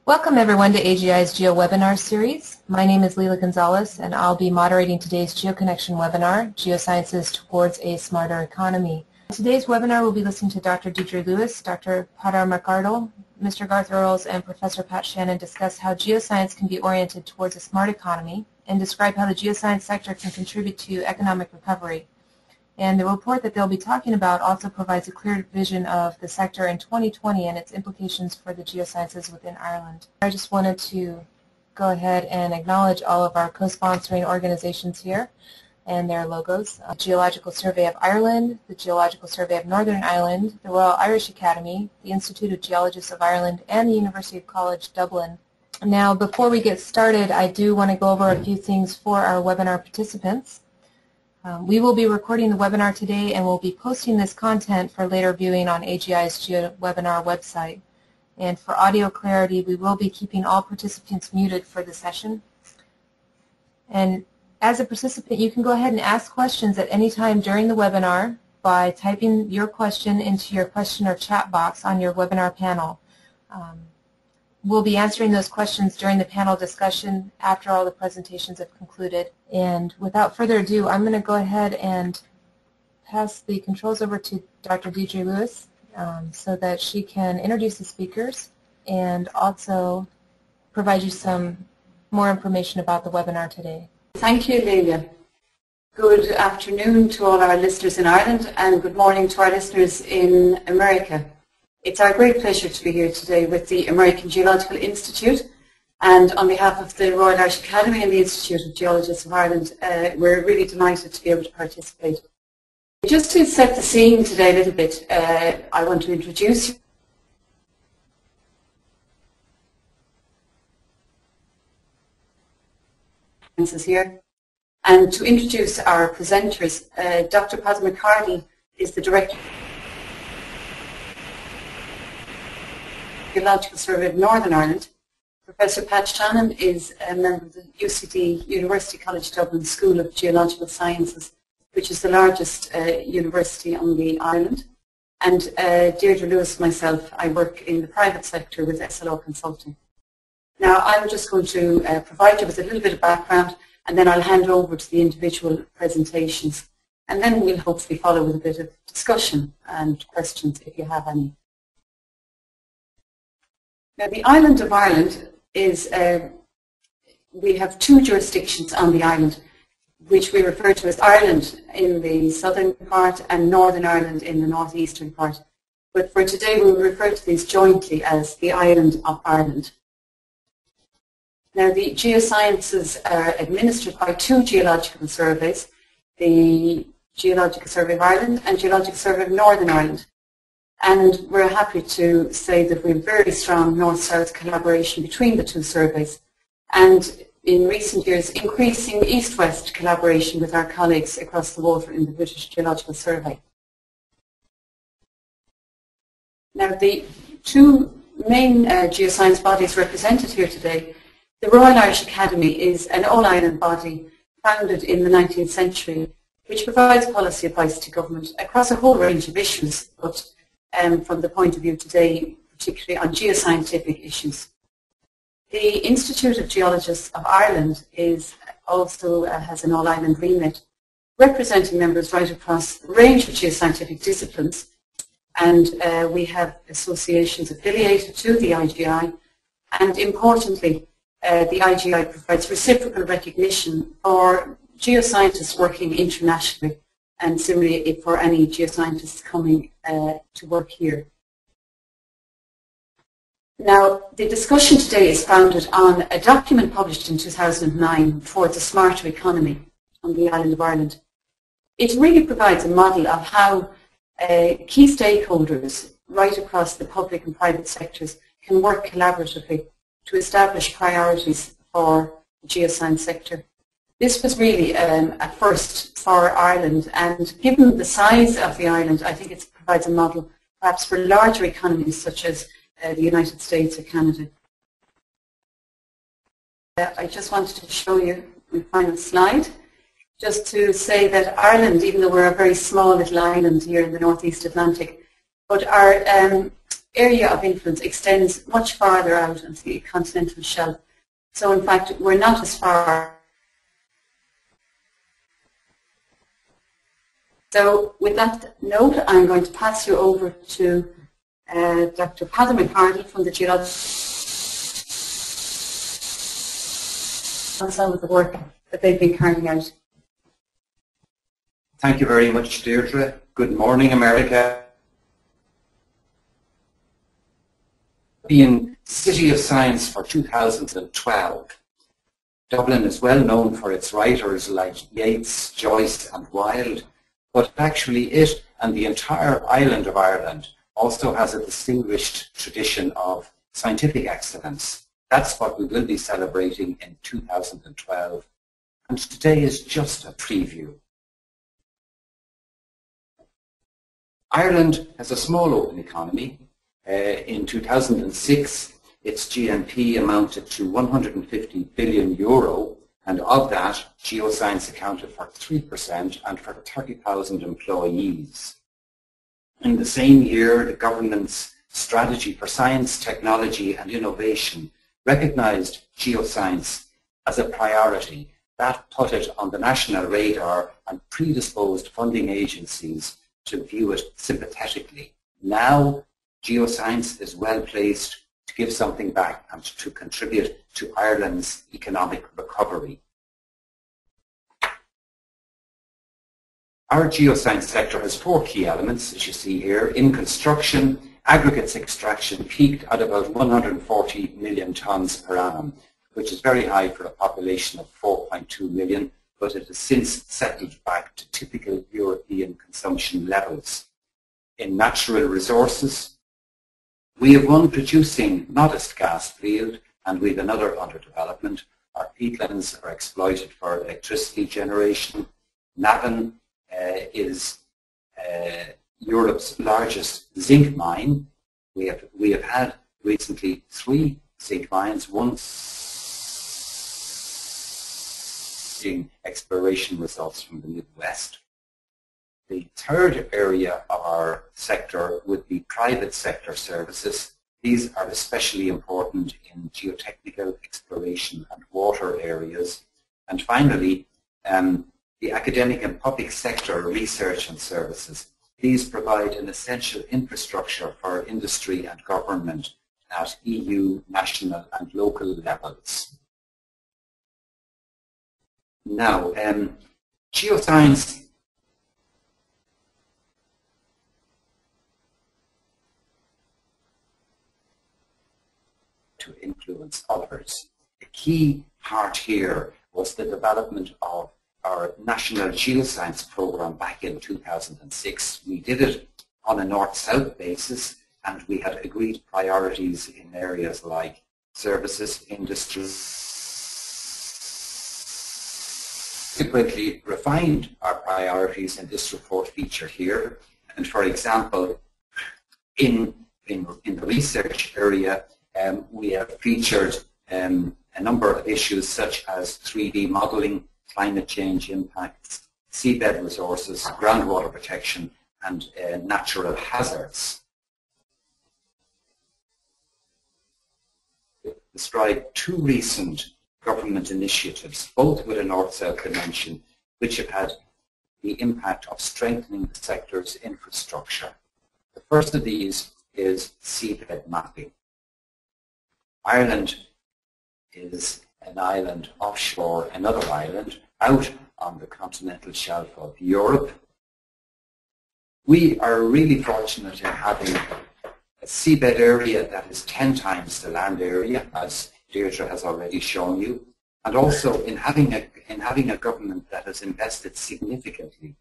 Welcome everyone to AGI's GeoWebinar series. My name is Leila Gonzalez and I'll be moderating today's GeoConnection webinar, Geosciences Towards a Smarter Economy. In today's webinar we'll be listening to Dr. Deidre Lewis, Dr. Padar McArdle, Mr. Garth Earls, and Professor Pat Shannon discuss how geoscience can be oriented towards a smart economy and describe how the geoscience sector can contribute to economic recovery. And the report that they'll be talking about also provides a clear vision of the sector in 2020 and its implications for the geosciences within Ireland. I just wanted to go ahead and acknowledge all of our co-sponsoring organizations here and their logos. The Geological Survey of Ireland, the Geological Survey of Northern Ireland, the Royal Irish Academy, the Institute of Geologists of Ireland, and the University College Dublin. Now, before we get started, I do want to go over a few things for our webinar participants. We will be recording the webinar today and we'll be posting this content for later viewing on AGI's GeoWebinar website. And for audio clarity, we will be keeping all participants muted for the session. And as a participant, you can go ahead and ask questions at any time during the webinar by typing your question into your question or chat box on your webinar panel. We'll be answering those questions during the panel discussion after all the presentations have concluded. And without further ado, I'm going to go ahead and pass the controls over to Dr. Deidre Lewis so that she can introduce the speakers and also provide you some more information about the webinar today. Thank you, Leila. Good afternoon to all our listeners in Ireland and good morning to our listeners in America. It's our great pleasure to be here today with the American Geological Institute, and on behalf of the Royal Irish Academy and the Institute of Geologists of Ireland, we're really delighted to be able to participate. Just to set the scene today a little bit, I want to introduce you. Here, and to introduce our presenters. Dr. Padar McArdle is the Director Geological Survey of Northern Ireland. Professor Pat Shannon is a member of the UCD University College Dublin School of Geological Sciences, which is the largest university on the island. And Deirdre Lewis, myself, I work in the private sector with SLO Consulting. Now, I'm just going to provide you with a little bit of background, and then I'll hand over to the individual presentations. And then we'll hopefully follow with a bit of discussion and questions if you have any. Now, the island of Ireland is, we have two jurisdictions on the island, which we refer to as Ireland in the southern part and Northern Ireland in the northeastern part. But for today, we will refer to these jointly as the island of Ireland. Now, the geosciences are administered by two geological surveys, the Geological Survey of Ireland and Geological Survey of Northern Ireland. And we're happy to say that we have very strong north-south collaboration between the two surveys, and in recent years increasing east-west collaboration with our colleagues across the water in the British Geological Survey. Now, the two main geoscience bodies represented here today, the Royal Irish Academy is an all-island body founded in the 19th century, which provides policy advice to government across a whole range of issues, but from the point of view today, particularly on geoscientific issues. The Institute of Geologists of Ireland is also has an all-island remit, representing members right across a range of geoscientific disciplines, and we have associations affiliated to the IGI, and importantly, the IGI provides reciprocal recognition for geoscientists working internationally, and similarly for any geoscientists coming to work here. Now, the discussion today is founded on a document published in 2009 for the smarter economy on the island of Ireland. It really provides a model of how key stakeholders right across the public and private sectors can work collaboratively to establish priorities for the geoscience sector. This was really a first for Ireland, and given the size of the island, I think it provides a model perhaps for larger economies such as the United States or Canada. I just wanted to show you my final slide, just to say that Ireland, even though we're a very small little island here in the Northeast Atlantic, but our area of influence extends much farther out into the continental shelf. So in fact, we're not as far. So with that note, I'm going to pass you over to Dr. Paddy McCarty from the Geological on some of the work that they've been carrying out. Thank you very much, Deirdre. Good morning, America. Being City of Science for 2012, Dublin is well known for its writers like Yeats, Joyce and Wilde, but actually it and the entire island of Ireland also has a distinguished tradition of scientific excellence. That's what we will be celebrating in 2012, and today is just a preview. Ireland has a small open economy. In 2006, its GNP amounted to €150 billion, and of that, Geoscience accounted for 3% and for 30,000 employees. In the same year, the government's strategy for science, technology and innovation recognized geoscience as a priority. That put it on the national radar and predisposed funding agencies to view it sympathetically. Now, geoscience is well placed to give something back and to contribute to Ireland's economic recovery. Our geoscience sector has four key elements, as you see here. In construction, aggregates extraction peaked at about 140 million tonnes per annum, which is very high for a population of 4.2 million, but it has since settled back to typical European consumption levels. In natural resources, we have one producing modest gas field, and we have another under development. Our peatlands are exploited for electricity generation. Navan is Europe's largest zinc mine. We have had recently 3 zinc mines, one seeing exploration results from the Midwest. The third area of our sector would be private sector services. These are especially important in geotechnical exploration and water areas. And finally, the academic and public sector research and services. These provide an essential infrastructure for industry and government at EU, national and local levels. Now, geoscience to influence others. The key part here was the development of our National Geoscience Programme back in 2006. We did it on a north-south basis, and we had agreed priorities in areas like services, industry. Subsequently refined our priorities in this report featured here. And for example, in the research area, we have featured a number of issues such as 3D modelling, climate change impacts, seabed resources, groundwater protection, and natural hazards. Describe 2 recent government initiatives, both with a north-south dimension, which have had the impact of strengthening the sector's infrastructure. The first of these is seabed mapping. Ireland is an island offshore another island out on the continental shelf of Europe. We are really fortunate in having a seabed area that is 10 times the land area, as Deirdre has already shown you, and also in having a government that has invested significantly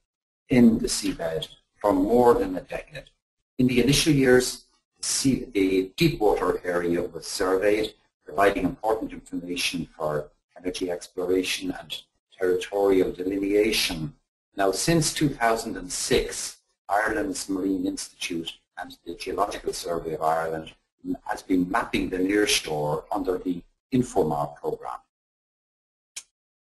in the seabed for more than a decade. In the initial years, the Deepwater area was surveyed, providing important information for energy exploration and territorial delineation. Now, since 2006, Ireland's Marine Institute and the Geological Survey of Ireland has been mapping the nearshore under the InfoMar programme.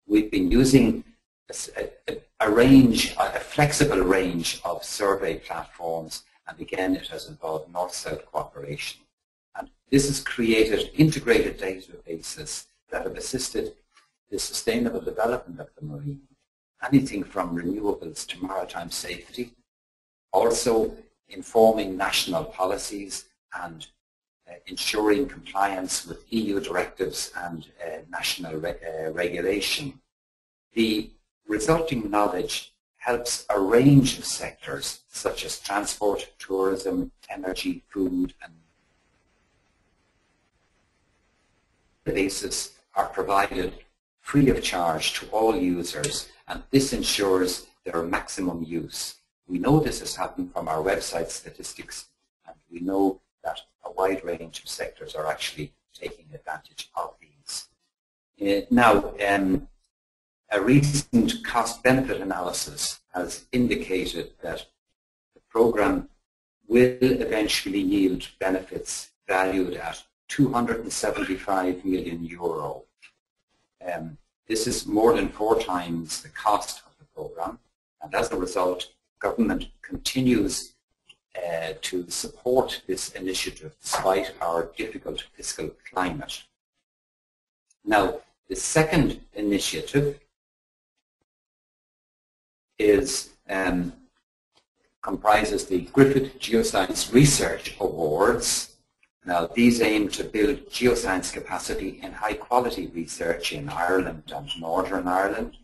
We've been using a flexible range of survey platforms, and again it has involved north-south cooperation. And this has created integrated databases that have assisted the sustainable development of the marine, anything from renewables to maritime safety, also informing national policies and ensuring compliance with EU directives and national regulation. The resulting knowledge helps a range of sectors such as transport, tourism, energy, food, and databases are provided free of charge to all users, and this ensures their maximum use. We know this has happened from our website statistics, and we know that a wide range of sectors are actually taking advantage of these. Now, a recent cost-benefit analysis has indicated that the program will eventually yield benefits valued at €275 million. This is more than 4 times the cost of the program, and as a result, government continues to support this initiative despite our difficult fiscal climate. Now, the second initiative comprises the Griffith Geoscience Research Awards. Now, these aim to build geoscience capacity in high-quality research in Ireland and Northern Ireland.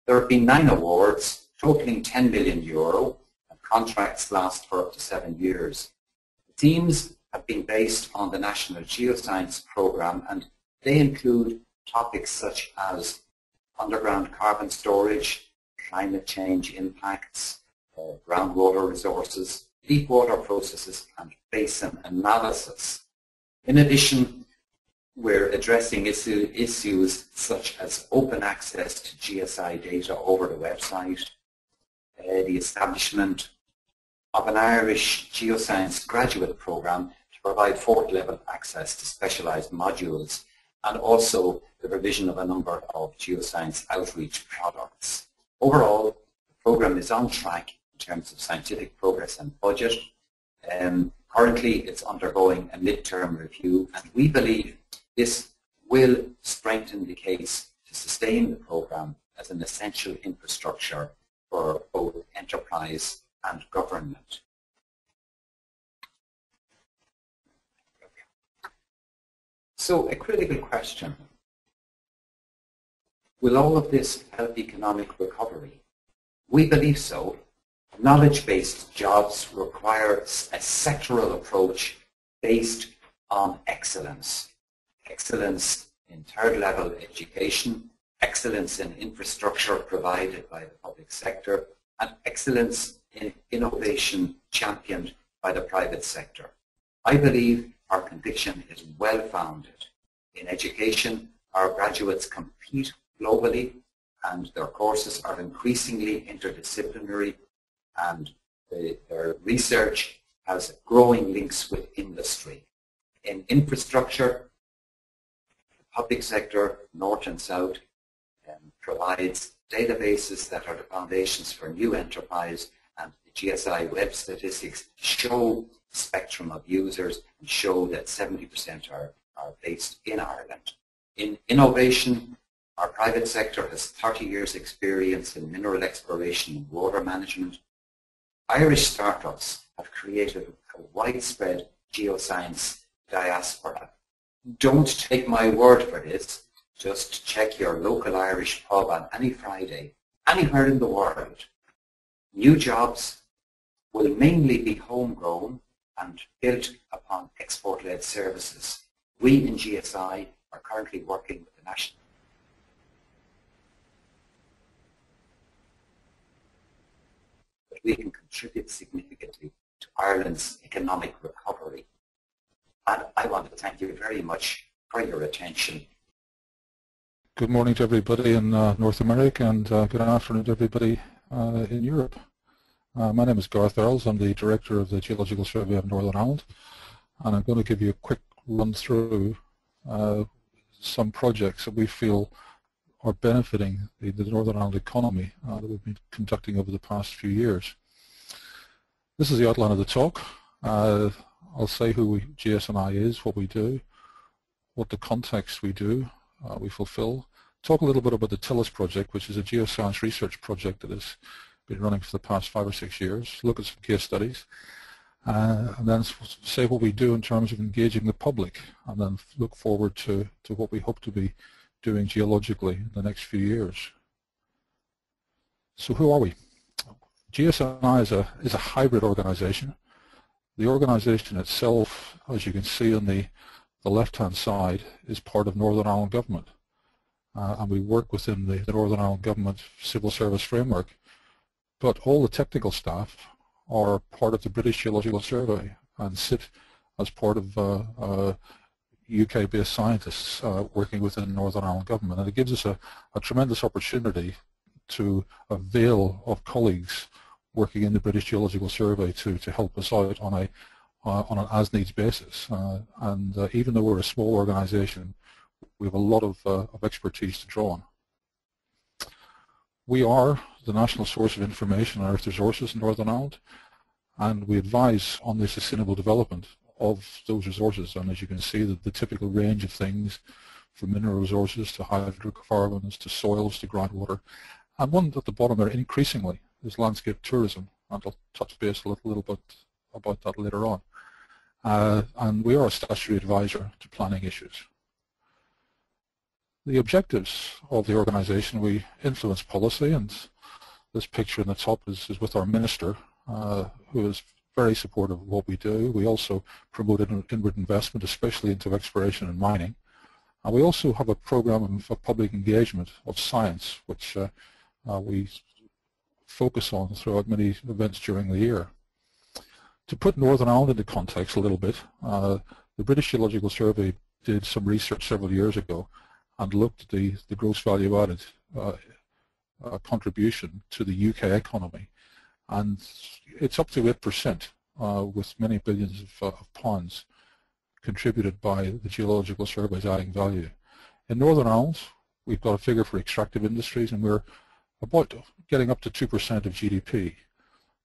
There have been 9 awards totaling €10 million, and contracts last for up to 7 years. The themes have been based on the National Geoscience Programme, and they include topics such as underground carbon storage, climate change impacts, groundwater resources, deep water processes, and basin analysis. In addition, we're addressing issues such as open access to GSI data over the website, the establishment of an Irish Geoscience graduate program to provide 4th level access to specialized modules, and also the provision of a number of geoscience outreach products. Overall, the program is on track in terms of scientific progress and budget. Currently, it's undergoing a mid-term review, and we believe this will strengthen the case to sustain the program as an essential infrastructure for both enterprise and government. So, a critical question. Will all of this help economic recovery? We believe so. Knowledge-based jobs require a sectoral approach based on excellence. Excellence in 3rd level education, excellence in infrastructure provided by the public sector, and excellence in innovation championed by the private sector. I believe our conviction is well-founded. In education, our graduates compete globally, and their courses are increasingly interdisciplinary, and their research has growing links with industry. In infrastructure, the public sector, north and south, provides databases that are the foundations for new enterprise, and the GSI web statistics show the spectrum of users and show that 70% are based in Ireland. In innovation, our private sector has 30 years experience in mineral exploration and water management. Irish startups have created a widespread geoscience diaspora. Don't take my word for this. Just check your local Irish pub on any Friday, anywhere in the world. New jobs will mainly be homegrown and built upon export-led services. We in GSI are currently working with the national that we can contribute significantly to Ireland's economic recovery. And I want to thank you very much for your attention. Good morning to everybody in North America, and good afternoon to everybody in Europe. My name is Garth Earls. I'm the Director of the Geological Survey of Northern Ireland, and I'm going to give you a quick run through some projects that we feel are benefiting the Northern Ireland economy that we've been conducting over the past few years. This is the outline of the talk. I'll say who GSNI is, what we do, what the context we do, we fulfill. Talk a little bit about the Telus Project, which is a geoscience research project that has been running for the past 5 or 6 years. Look at some case studies. And then say what we do in terms of engaging the public, and then look forward to what we hope to be doing geologically in the next few years. So who are we? GSNI is a hybrid organization. The organization itself, as you can see on the left-hand side, is part of Northern Ireland Government. And we work within the Northern Ireland Government civil service framework. But all the technical staff are part of the British Geological Survey and sit as part of UK-based scientists working within Northern Ireland Government. And it gives us a tremendous opportunity to avail of colleagues working in the British Geological Survey to help us out on an as-needs basis. And even though we're a small organisation, we have a lot of expertise to draw on. We are the national source of information on earth resources in Northern Ireland, and we advise on the sustainable development of those resources. And as you can see, the typical range of things, from mineral resources to hydrocarbons to soils to groundwater. And one at the bottom there, increasingly, is landscape tourism, and I'll touch base a little bit about that later on. And we are a statutory advisor to planning issues. The objectives of the organisation: we influence policy, and this picture in the top is with our minister, who is very supportive of what we do. We also promote inward investment, especially into exploration and mining. And we also have a programme of public engagement of science, which we focus on throughout many events during the year. To put Northern Ireland into context a little bit, the British Geological Survey did some research several years ago and looked at the gross value added contribution to the UK economy, and it's up to 8%, with many billions of pounds contributed by the Geological Survey's adding value. In Northern Ireland, we've got a figure for extractive industries, and we're about getting up to 2% of GDP.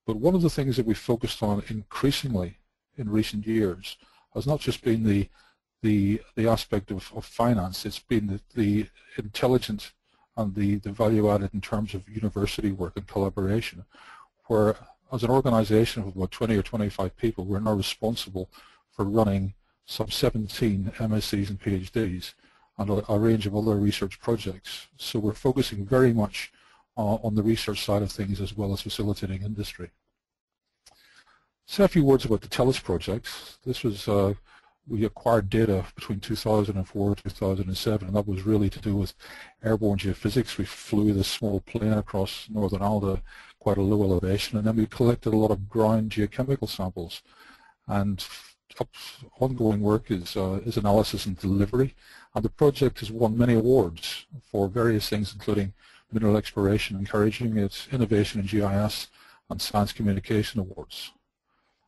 But one of the things that we've focused on increasingly in recent years has not just been the aspect of finance, it's been the intelligent and the value added in terms of university work and collaboration, where as an organization of about 20 or 25 people, we're now responsible for running some 17 MScs and PhDs and a range of other research projects. So we're focusing very much on the research side of things as well as facilitating industry. Say a few words about the Telus Project. This was, we acquired data between 2004 and 2007, and that was really to do with airborne geophysics. We flew this small plane across Northern Ireland at quite a low elevation, and then we collected a lot of ground geochemical samples. And ongoing work is analysis and delivery, and the project has won many awards for various things, including Mineral Exploration Encouraging, its Innovation in GIS and Science Communication Awards.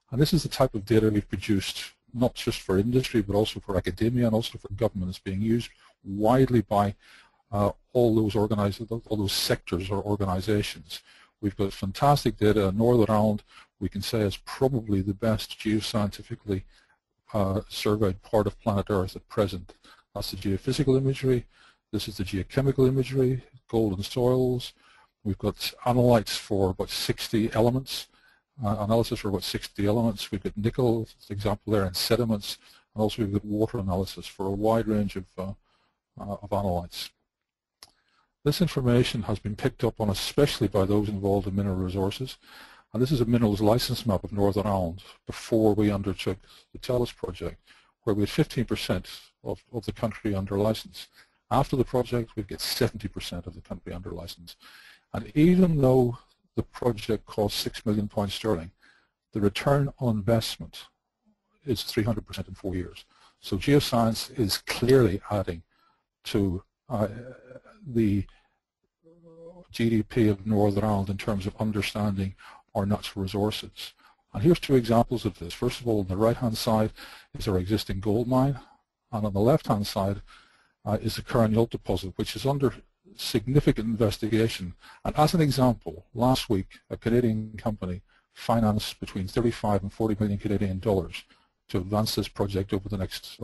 And this is the type of data we've produced, not just for industry, but also for academia and also for government. It's being used widely by all those sectors or organizations. We've got fantastic data. Northern Ireland, we can say, is probably the best geoscientifically surveyed part of planet Earth at present. That's the geophysical imagery. This is the geochemical imagery, gold and soils. We've got analytes for about 60 elements, analysis for about 60 elements. We've got nickel, for example, there, and sediments, and also we've got water analysis for a wide range of analytes. This information has been picked up on especially by those involved in mineral resources, and this is a minerals license map of Northern Ireland before we undertook the Telus Project, where we had 15% of the country under license. After the project, we get 70% of the country under license. And even though the project cost £6 million sterling, the return on investment is 300% in 4 years. So geoscience is clearly adding to the GDP of Northern Ireland in terms of understanding our natural resources. And here's two examples of this. First of all, on the right-hand side is our existing gold mine, and on the left-hand side is the Carniol deposit, which is under significant investigation. And as an example, last week a Canadian company finance between 35 and 40 million Canadian dollars to advance this project over the next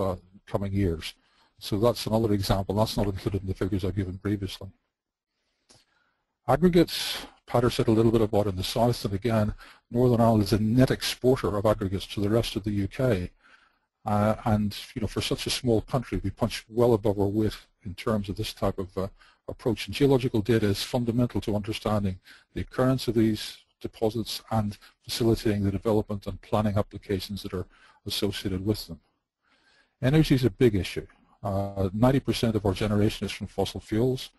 coming years. So that's another example. That's not included in the figures I've given previously. Aggregates, Peter said a little bit about in the south, and again, Northern Ireland is a net exporter of aggregates to the rest of the UK. And for such a small country, we punch well above our weight in terms of this type of approach. And geological data is fundamental to understanding the occurrence of these deposits and facilitating the development and planning applications that are associated with them. Energy is a big issue. 90% of our generation is from fossil fuels,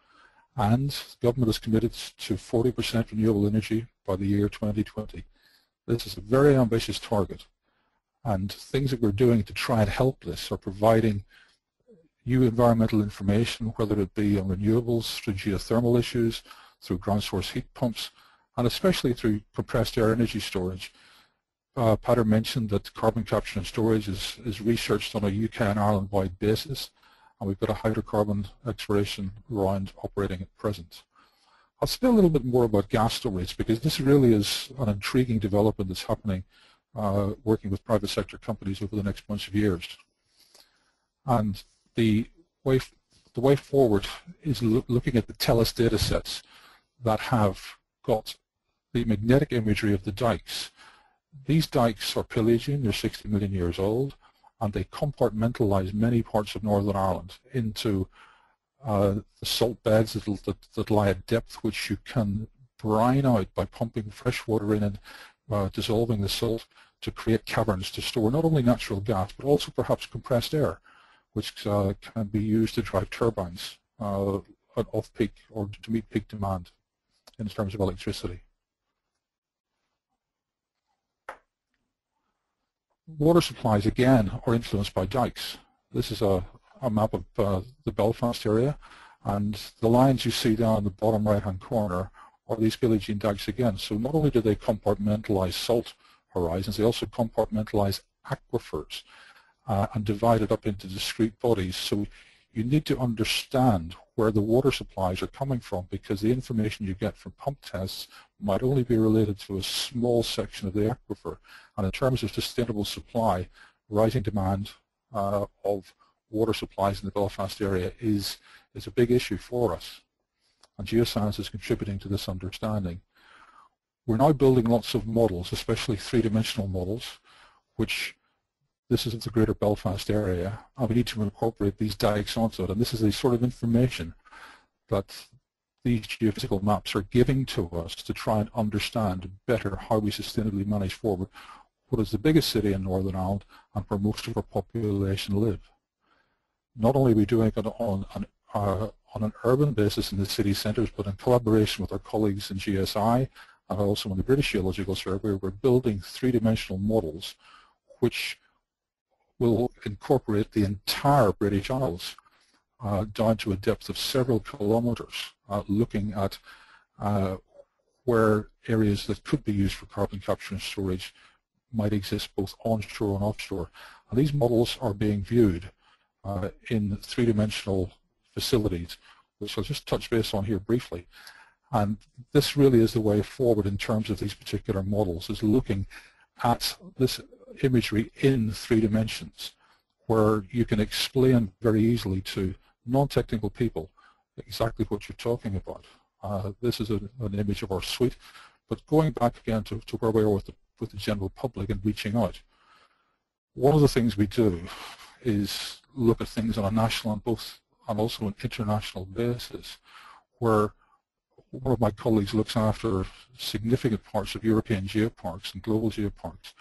and the government is committed to 40% renewable energy by the year 2020. This is a very ambitious target, and things that we're doing to try and help this are providing new environmental information, whether it be on renewables, through geothermal issues, through ground source heat pumps, and especially through compressed air energy storage. Peter mentioned that carbon capture and storage is researched on a UK and Ireland-wide basis, and we've got a hydrocarbon exploration round operating at present. I'll say a little bit more about gas storage, because this really is an intriguing development that's happening working with private sector companies over the next bunch of years. And the way forward is looking at the Telus data sets that have got the magnetic imagery of the dikes. These dikes are Paleogene, they're 60 million years old, and they compartmentalize many parts of Northern Ireland into the salt beds that lie at depth, which you can brine out by pumping fresh water in and dissolving the salt to create caverns to store not only natural gas, but also perhaps compressed air, which can be used to drive turbines at off-peak or to meet peak demand in terms of electricity. Water supplies, again, are influenced by dikes. This is a map of the Belfast area, and the lines you see down in the bottom right-hand corner are these Paleogene dikes again. So not only do they compartmentalize salt horizons, they also compartmentalize aquifers and divide it up into discrete bodies. So you need to understand where the water supplies are coming from, because the information you get from pump tests might only be related to a small section of the aquifer. And in terms of sustainable supply, rising demand of water supplies in the Belfast area is a big issue for us. And Geoscience is contributing to this understanding. We're now building lots of models, especially three-dimensional models, which this is the greater Belfast area, and we need to incorporate these dikes onto it. And this is the sort of information that these geophysical maps are giving to us to try and understand better how we sustainably manage forward what is the biggest city in Northern Ireland and where most of our population live. Not only are we doing it on an urban basis in the city centres, but in collaboration with our colleagues in GSI and also in the British Geological Survey, we're building three-dimensional models which will incorporate the entire British Isles down to a depth of several kilometres, looking at where areas that could be used for carbon capture and storage might exist both onshore and offshore. And these models are being viewed in three-dimensional facilities, which I'll just touch base on here briefly. And this really is the way forward in terms of these particular models, is looking at this imagery in 3 dimensions, where you can explain very easily to non-technical people exactly what you're talking about. This is an image of our suite, but going back again to where we are with the general public and reaching out. One of the things we do is look at things on a national and also an international basis, where one of my colleagues looks after significant parts of European geoparks and global geoparks,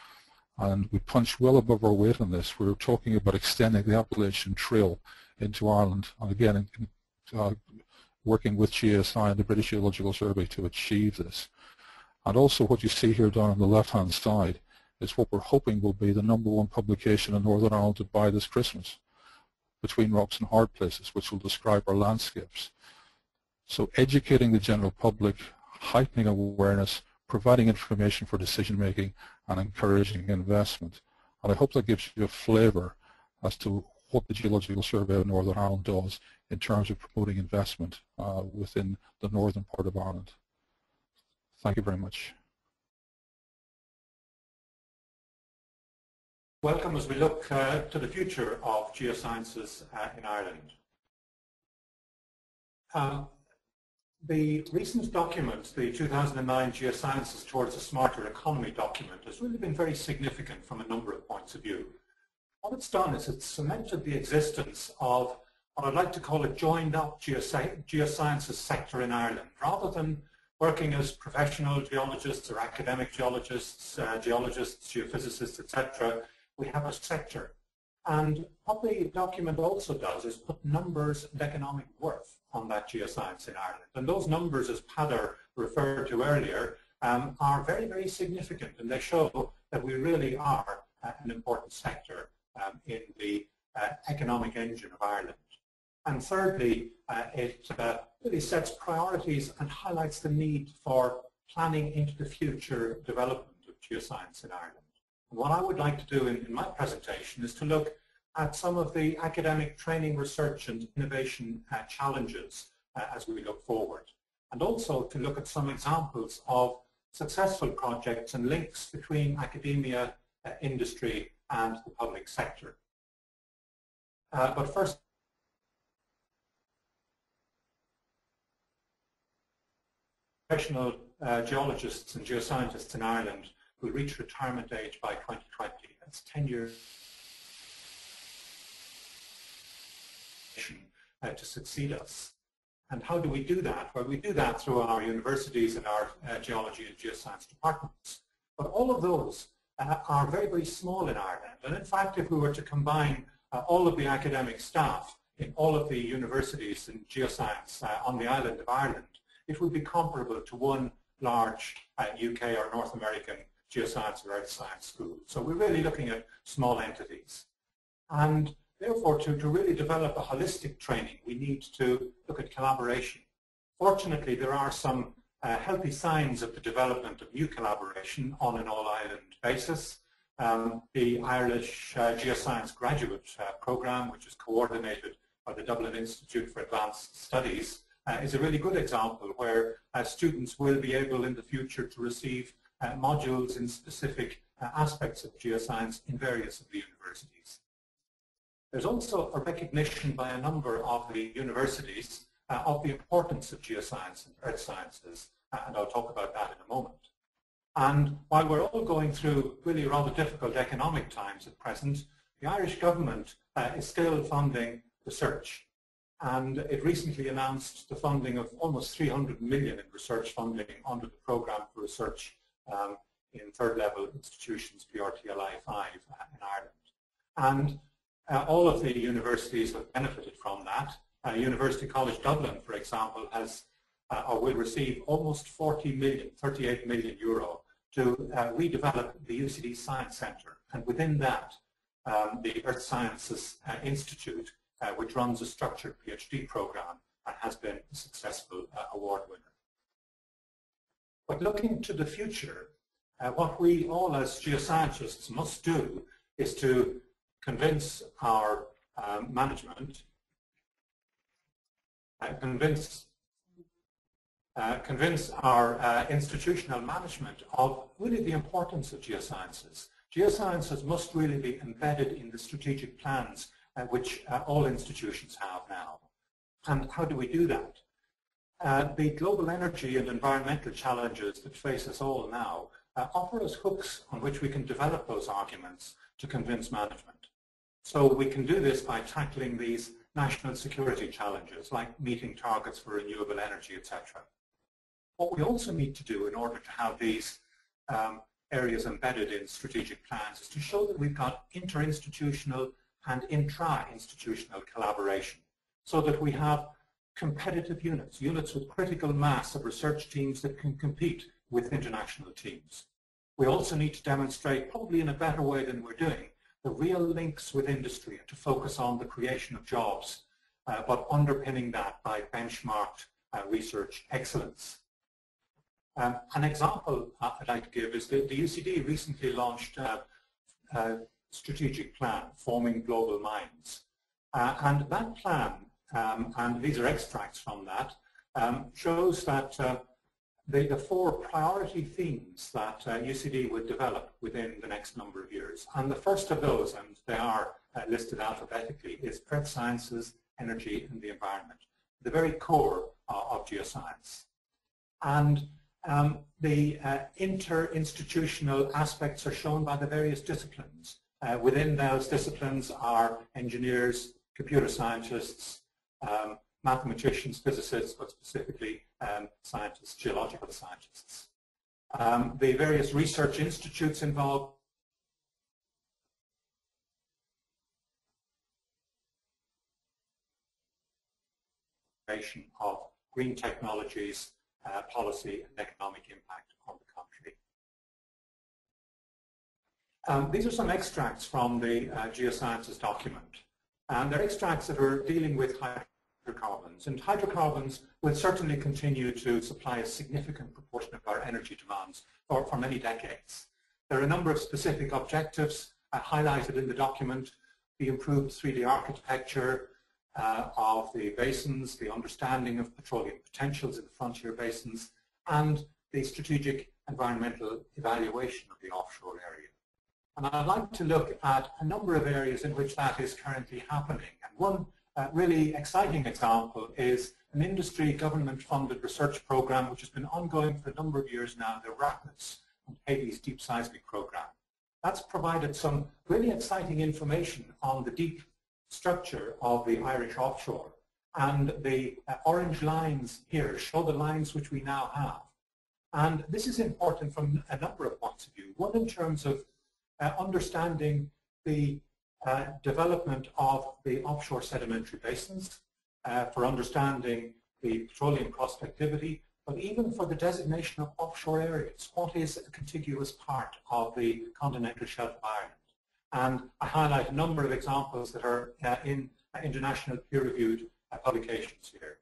and we punch well above our weight on this. We're talking about extending the Appalachian Trail into Ireland, and again working with GSI and the British Geological Survey to achieve this. And also what you see here down on the left-hand side is what we're hoping will be the #1 publication in Northern Ireland to buy this Christmas, Between Rocks and Hard Places, which will describe our landscapes. So educating the general public, heightening awareness, providing information for decision making, and encouraging investment. And I hope that gives you a flavour as to what the Geological Survey of Northern Ireland does in terms of promoting investment within the northern part of Ireland. Thank you very much. Welcome as we look to the future of geosciences in Ireland. The recent document, the 2009 Geosciences Towards a Smarter Economy document, has really been very significant from a number of points of view. What it's done is it's cemented the existence of what I'd like to call a joined-up geosciences sector in Ireland. Rather than working as professional geologists or academic geologists, geophysicists, etc., we have a sector. And what the document also does is put numbers and economic worth on that geoscience in Ireland. And those numbers, as Peadar referred to earlier, are very, very significant, and they show that we really are an important sector in the economic engine of Ireland. And thirdly, it really sets priorities and highlights the need for planning into the future development of geoscience in Ireland. And what I would like to do in my presentation is to look at some of the academic training, research and innovation challenges as we look forward, and also to look at some examples of successful projects and links between academia, industry and the public sector. But first, professional geologists and geoscientists in Ireland will reach retirement age by 2020. That's 10 years to succeed us. And how do we do that? Well, we do that through our universities and our geology and geoscience departments. But all of those are very, very small in Ireland. And in fact, if we were to combine all of the academic staff in all of the universities in geoscience on the island of Ireland, it would be comparable to one large UK or North American geoscience or earth science school. So we're really looking at small entities. And therefore, to really develop a holistic training, we need to look at collaboration. Fortunately, there are some healthy signs of the development of new collaboration on an all-island basis. The Irish Geoscience Graduate Programme, which is coordinated by the Dublin Institute for Advanced Studies, is a really good example where students will be able in the future to receive modules in specific aspects of geoscience in various of the universities. There's also a recognition by a number of the universities of the importance of geoscience and earth sciences, and I'll talk about that in a moment. And while we're all going through really rather difficult economic times at present, the Irish government is still funding research. And it recently announced the funding of almost 300 million in research funding under the Programme for Research in third level institutions, PRTLI 5 in Ireland. And all of the universities have benefited from that. University College Dublin, for example, has or will receive almost 40 million, 38 million euro to redevelop the UCD Science Centre. And within that, the Earth Sciences Institute, which runs a structured PhD program and has been a successful award winner. But looking to the future, what we all as geoscientists must do is to convince our management, convince our institutional management of really the importance of geosciences. Geosciences must really be embedded in the strategic plans which all institutions have now. And how do we do that? The global energy and environmental challenges that face us all now offer us hooks on which we can develop those arguments to convince management. So we can do this by tackling these national security challenges like meeting targets for renewable energy, etc. What we also need to do in order to have these areas embedded in strategic plans is to show that we've got interinstitutional and intra-institutional collaboration so that we have competitive units, units with critical mass of research teams that can compete with international teams. We also need to demonstrate, probably in a better way than we're doing, the real links with industry and to focus on the creation of jobs, but underpinning that by benchmarked research excellence. An example I'd like to give is that the UCD recently launched a strategic plan, Forming Global Minds. And that plan, and these are extracts from that, shows that the four priority themes that UCD would develop within the next number of years. And the first of those, and they are listed alphabetically, is earth sciences, energy, and the environment, the very core of geoscience. And the inter-institutional aspects are shown by the various disciplines. Within those disciplines are engineers, computer scientists, mathematicians, physicists, but specifically scientists, geological scientists. The various research institutes involved of green technologies, policy and economic impact on the country. These are some extracts from the Geosciences document. And they're extracts that are dealing with hydrocarbons. And hydrocarbons will certainly continue to supply a significant proportion of our energy demands for many decades. There are a number of specific objectives highlighted in the document: the improved 3D architecture of the basins, the understanding of petroleum potentials in the frontier basins, and the strategic environmental evaluation of the offshore area. And I'd like to look at a number of areas in which that is currently happening. And one really exciting example is an industry government-funded research program which has been ongoing for a number of years now, the RAPIDS and Hades Deep Seismic Program. That's provided some really exciting information on the deep structure of the Irish offshore. And the orange lines here show the lines which we now have. And this is important from a number of points of view. One, in terms of understanding the development of the offshore sedimentary basins, for understanding the petroleum prospectivity, but even for the designation of offshore areas. What is a contiguous part of the continental shelf of Ireland? And I highlight a number of examples that are in international peer-reviewed publications here.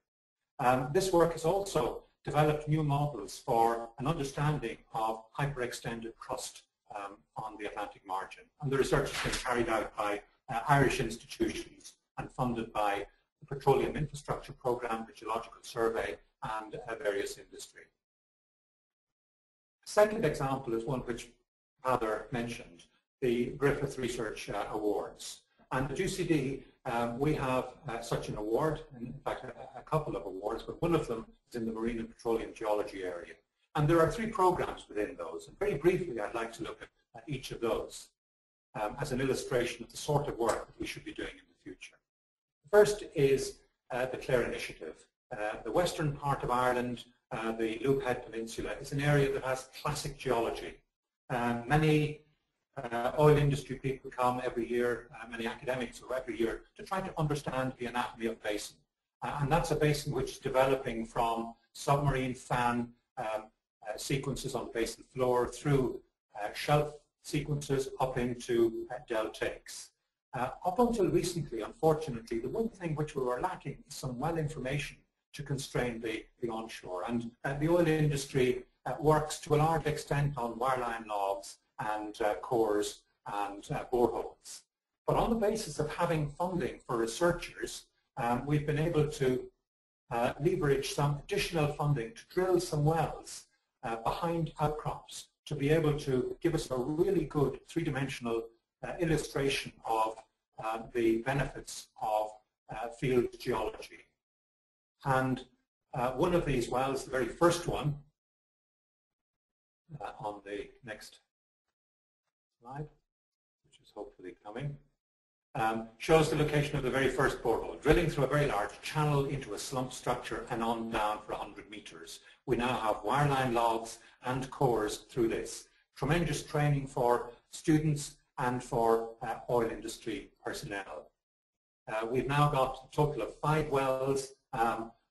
This work has also developed new models for an understanding of hyperextended crust on the Atlantic margin. And the research has been carried out by Irish institutions and funded by the Petroleum Infrastructure Programme, the Geological Survey, and various industry. A second example is one which Father mentioned, the Griffith Research Awards. And at UCD, we have such an award, in fact a couple of awards, but one of them is in the marine and petroleum geology area. And there are 3 programs within those. And very briefly, I'd like to look at each of those as an illustration of the sort of work that we should be doing in the future. The first is the Clare Initiative. The western part of Ireland, the Loophead Peninsula, is an area that has classic geology. Many oil industry people come every year, many academics go every year to try to understand the anatomy of the basin. And that's a basin which is developing from submarine fan sequences on the basin floor through shelf sequences up into deltaics. Up until recently, unfortunately, the one thing which we were lacking is some well information to constrain the onshore. And the oil industry works to a large extent on wireline logs and cores and boreholes. But on the basis of having funding for researchers, we've been able to leverage some additional funding to drill some wells behind outcrops to be able to give us a really good 3-dimensional illustration of the benefits of field geology. And one of these wells, the very first one, on the next slide, which is hopefully coming, shows the location of the very first borehole, drilling through a very large channel into a slump structure and on down for 100 meters. We now have wireline logs and cores through this. Tremendous training for students and for oil industry personnel. We've now got a total of 5 wells,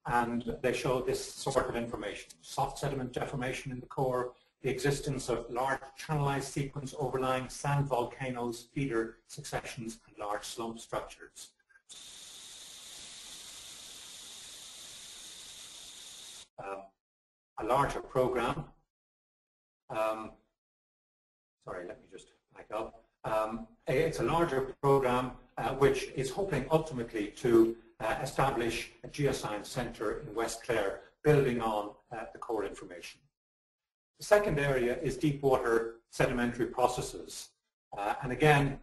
and they show this sort of information: soft sediment deformation in the core, the existence of large channelized sequence overlying sand volcanoes, feeder successions, and large slump structures. A larger program, sorry, let me just back up. It's a larger program which is hoping ultimately to establish a geoscience centre in West Clare, building on the core information. The second area is deepwater sedimentary processes. And again,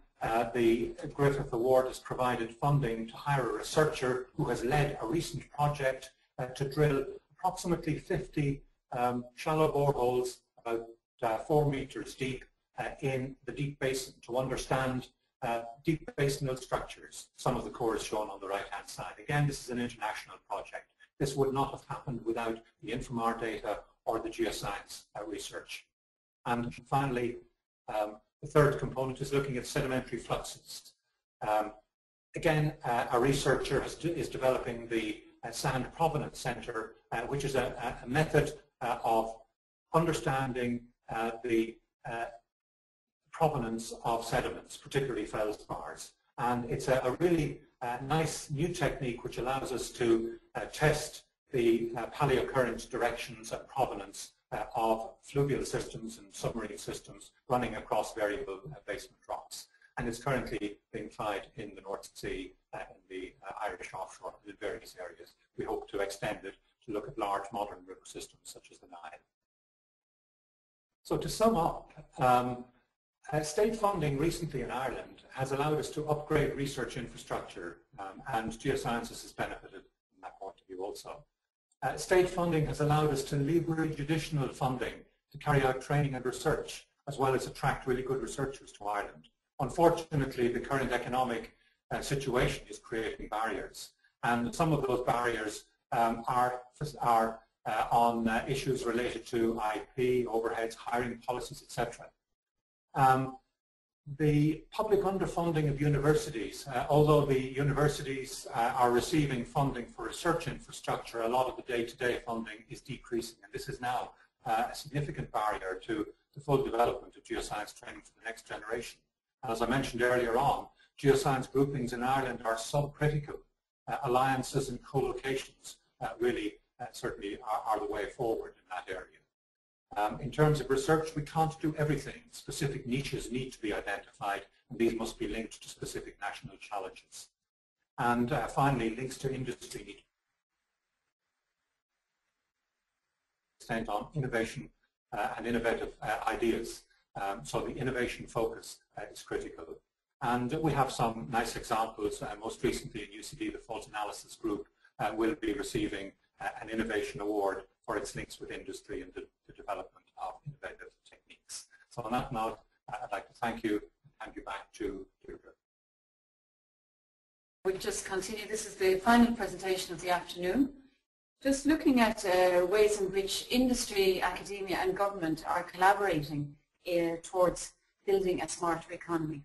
the Griffith Award has provided funding to hire a researcher who has led a recent project to drill approximately 50 shallow boreholes about 4 meters deep in the deep basin to understand deep basinal structures. Some of the core is shown on the right-hand side. Again, this is an international project. This would not have happened without the Infomar data or the Geoscience research. And finally, the third component is looking at sedimentary fluxes. Again, a researcher is developing the Sand Provenance Center, which is a method of understanding the provenance of sediments, particularly feldspars. And it's a really nice new technique which allows us to test the paleocurrent directions and provenance of fluvial systems and submarine systems running across variable basement rocks. And it's currently being tried in the North Sea, in the Irish offshore, in various areas. We hope to extend it to look at large modern river systems such as the Nile. So to sum up, state funding recently in Ireland has allowed us to upgrade research infrastructure, and Geosciences has benefited from that point of view also. State funding has allowed us to leverage additional funding to carry out training and research, as well as attract really good researchers to Ireland. Unfortunately, the current economic situation is creating barriers, and some of those barriers are on issues related to IP, overheads, hiring policies, etc. The public underfunding of universities, although the universities are receiving funding for research infrastructure, a lot of the day-to-day funding is decreasing, and this is now a significant barrier to the full development of geoscience training for the next generation. And as I mentioned earlier on, geoscience groupings in Ireland are subcritical. Alliances and co-locations really certainly are the way forward in that area. In terms of research, we can't do everything. Specific niches need to be identified, and these must be linked to specific national challenges. And finally, links to industry need to extend on innovation and innovative ideas. So the innovation focus is critical. And we have some nice examples. Most recently in UCD, the Fault Analysis Group will be receiving an innovation award for its links with industry and the development of innovative techniques. So on that note, I'd like to thank you and hand you back to Deirdre. We'll just continue. This is the final presentation of the afternoon. Just looking at ways in which industry, academia and government are collaborating towards building a smarter economy.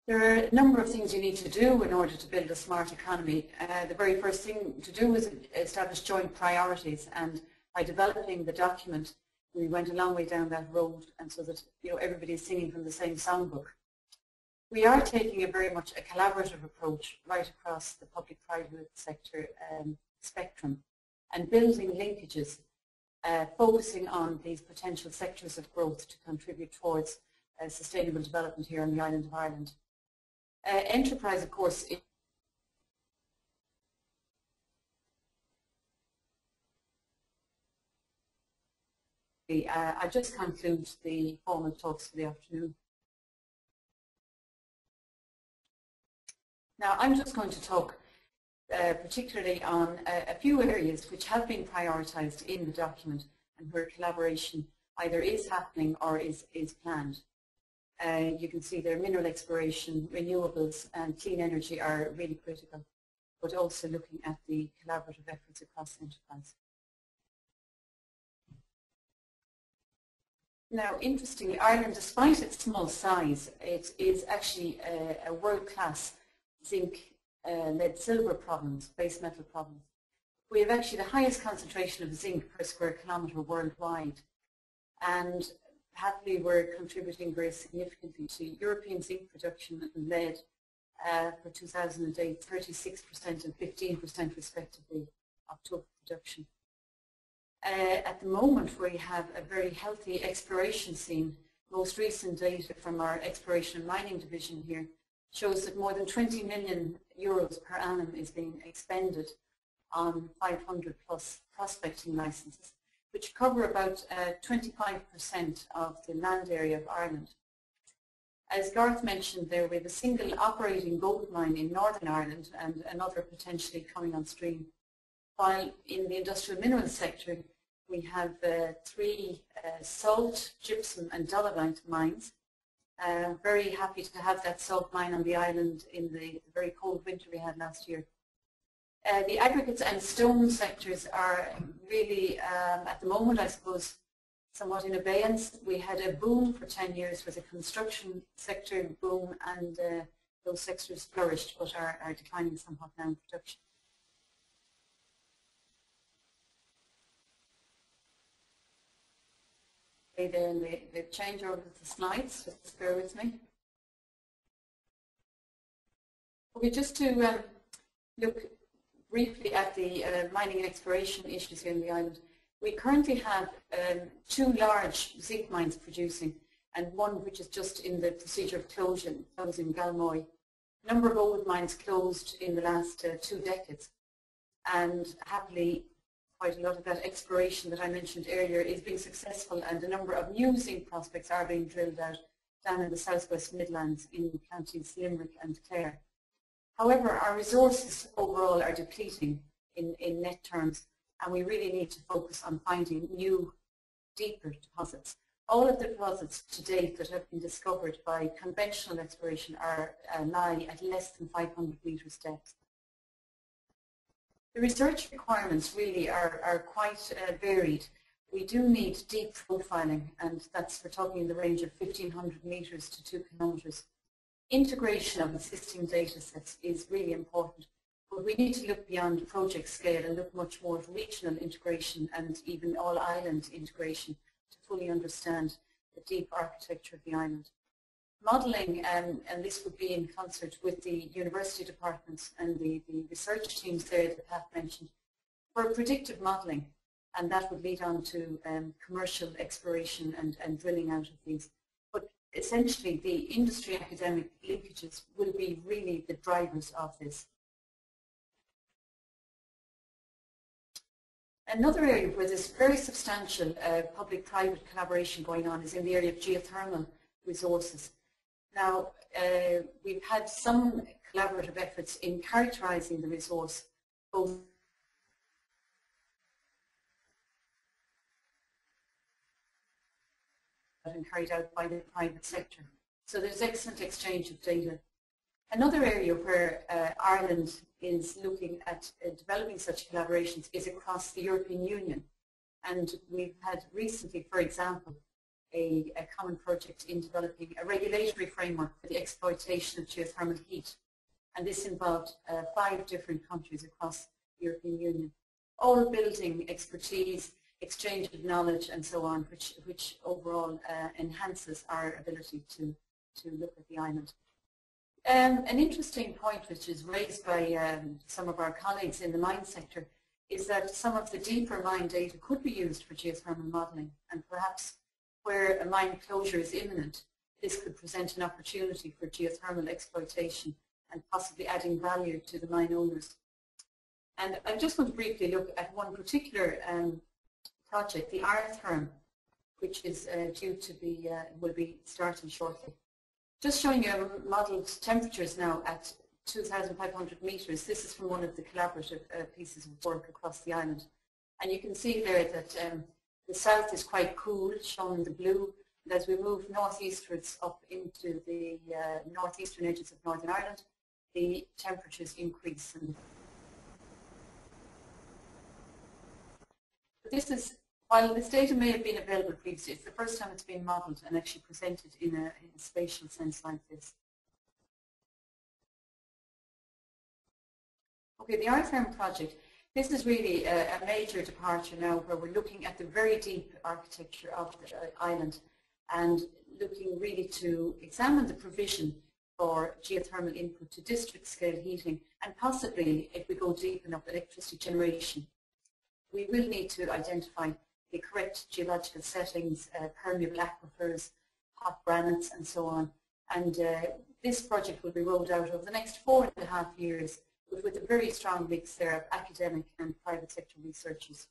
There are a number of things you need to do in order to build a smart economy. The very first thing to do is establish joint priorities, and by developing the document, we went a long way down that road, and so that everybody is singing from the same songbook. We are taking a very much a collaborative approach right across the public-private sector spectrum, and building linkages, focusing on these potential sectors of growth to contribute towards sustainable development here on the island of Ireland. Enterprise, of course, I just conclude the formal talks for the afternoon. Now, I'm just going to talk particularly on a few areas which have been prioritised in the document and where collaboration either is happening or is planned. You can see there mineral exploration, renewables and clean energy are really critical, but also looking at the collaborative efforts across enterprise. Now, interestingly, Ireland, despite its small size, it is actually a world-class zinc, lead, silver province, base metal province. We have actually the highest concentration of zinc per square kilometre worldwide, and happily we're contributing very significantly to European zinc production and lead for 2008, 36% and 15% respectively of total production. At the moment we have a very healthy exploration scene. Most recent data from our exploration and mining division here shows that more than 20 million euros per annum is being expended on 500 plus prospecting licenses, which cover about 25% of the land area of Ireland. As Garth mentioned there, we have a single operating gold mine in Northern Ireland and another potentially coming on stream. While in the industrial minerals sector, we have 3 salt, gypsum and dolomite mines. Very happy to have that salt mine on the island in the very cold winter we had last year. The aggregates and stone sectors are really, at the moment, I suppose, somewhat in abeyance. We had a boom for 10 years with a construction sector boom, and those sectors flourished but are declining somewhat now in production. Then they change over the slides, just bear with me. Okay, just to look briefly at the mining and exploration issues here in the island. We currently have 2 large zinc mines producing and one which is just in the procedure of closing Galmoy. A number of old mines closed in the last 2 decades, and happily quite a lot of that exploration that I mentioned earlier is being successful, and a number of new zinc prospects are being drilled out down in the southwest Midlands in counties Limerick and Clare. However, our resources overall are depleting in net terms, and we really need to focus on finding new, deeper deposits. All of the deposits to date that have been discovered by conventional exploration lie at less than 500 metres depth. The research requirements really are quite varied. We do need deep profiling, and we're talking in the range of 1,500 metres to 2 kilometres. Integration of existing data sets is really important, but we need to look beyond project scale and look much more at regional integration and even all-island integration to fully understand the deep architecture of the island. Modelling, and this would be in concert with the university departments and the research teams there that Pat mentioned, for predictive modelling, and that would lead on to commercial exploration and drilling out of these. But essentially the industry academic linkages will be really the drivers of this. Another area where there's very substantial public-private collaboration going on is in the area of geothermal resources. Now, we've had some collaborative efforts in characterising the resource, both and carried out by the private sector. So there's excellent exchange of data. Another area where Ireland is looking at developing such collaborations is across the European Union. And we've had recently, for example, a common project in developing a regulatory framework for the exploitation of geothermal heat. And this involved 5 different countries across the European Union, all building expertise, exchange of knowledge and so on, which overall enhances our ability to look at the island. An interesting point which is raised by some of our colleagues in the mine sector is that some of the deeper mine data could be used for geothermal modelling, and perhaps where a mine closure is imminent, this could present an opportunity for geothermal exploitation and possibly adding value to the mine owners. And I just want to briefly look at one particular project, the Geothermal, which is due to be, will be starting shortly. Just showing you modelled temperatures now at 2,500 metres. This is from one of the collaborative pieces of work across the island. And you can see there that the south is quite cool, shown in the blue. And as we move northeastwards up into the northeastern edges of Northern Ireland, the temperatures increase. And this is, while this data may have been available previously, it's the first time it's been modelled and actually presented in a spatial sense like this. Okay, the Iom Project. This is really a major departure now, where we're looking at the very deep architecture of the island and looking really to examine the provision for geothermal input to district scale heating, and possibly, if we go deep enough, electricity generation. We will need to identify the correct geological settings, permeable aquifers, hot granites and so on. And this project will be rolled out over the next 4.5 years, but with a very strong mix there of academic and private sector researchers.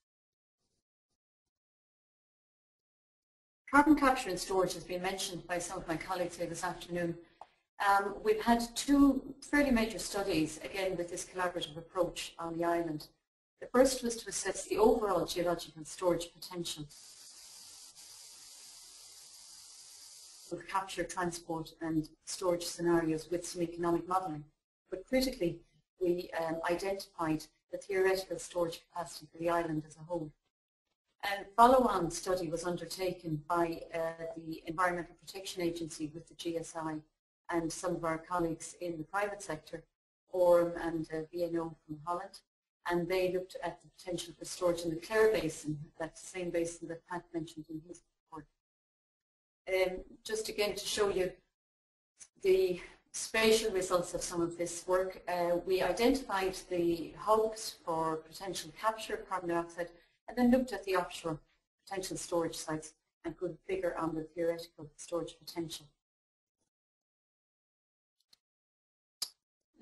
Carbon capture and storage has been mentioned by some of my colleagues here this afternoon. We've had two fairly major studies, again with this collaborative approach on the island. The first was to assess the overall geological storage potential of capture, transport and storage scenarios with some economic modelling. But critically, we identified the theoretical storage capacity for the island as a whole. A follow-on study was undertaken by the Environmental Protection Agency with the GSI and some of our colleagues in the private sector, Orm and VNO from Holland, and they looked at the potential for storage in the Clare Basin, that's the same basin that Pat mentioned in his report. Just again to show you the spatial results of some of this work, we identified the hubs for potential capture of carbon dioxide and then looked at the offshore potential storage sites and put a figure on the theoretical storage potential.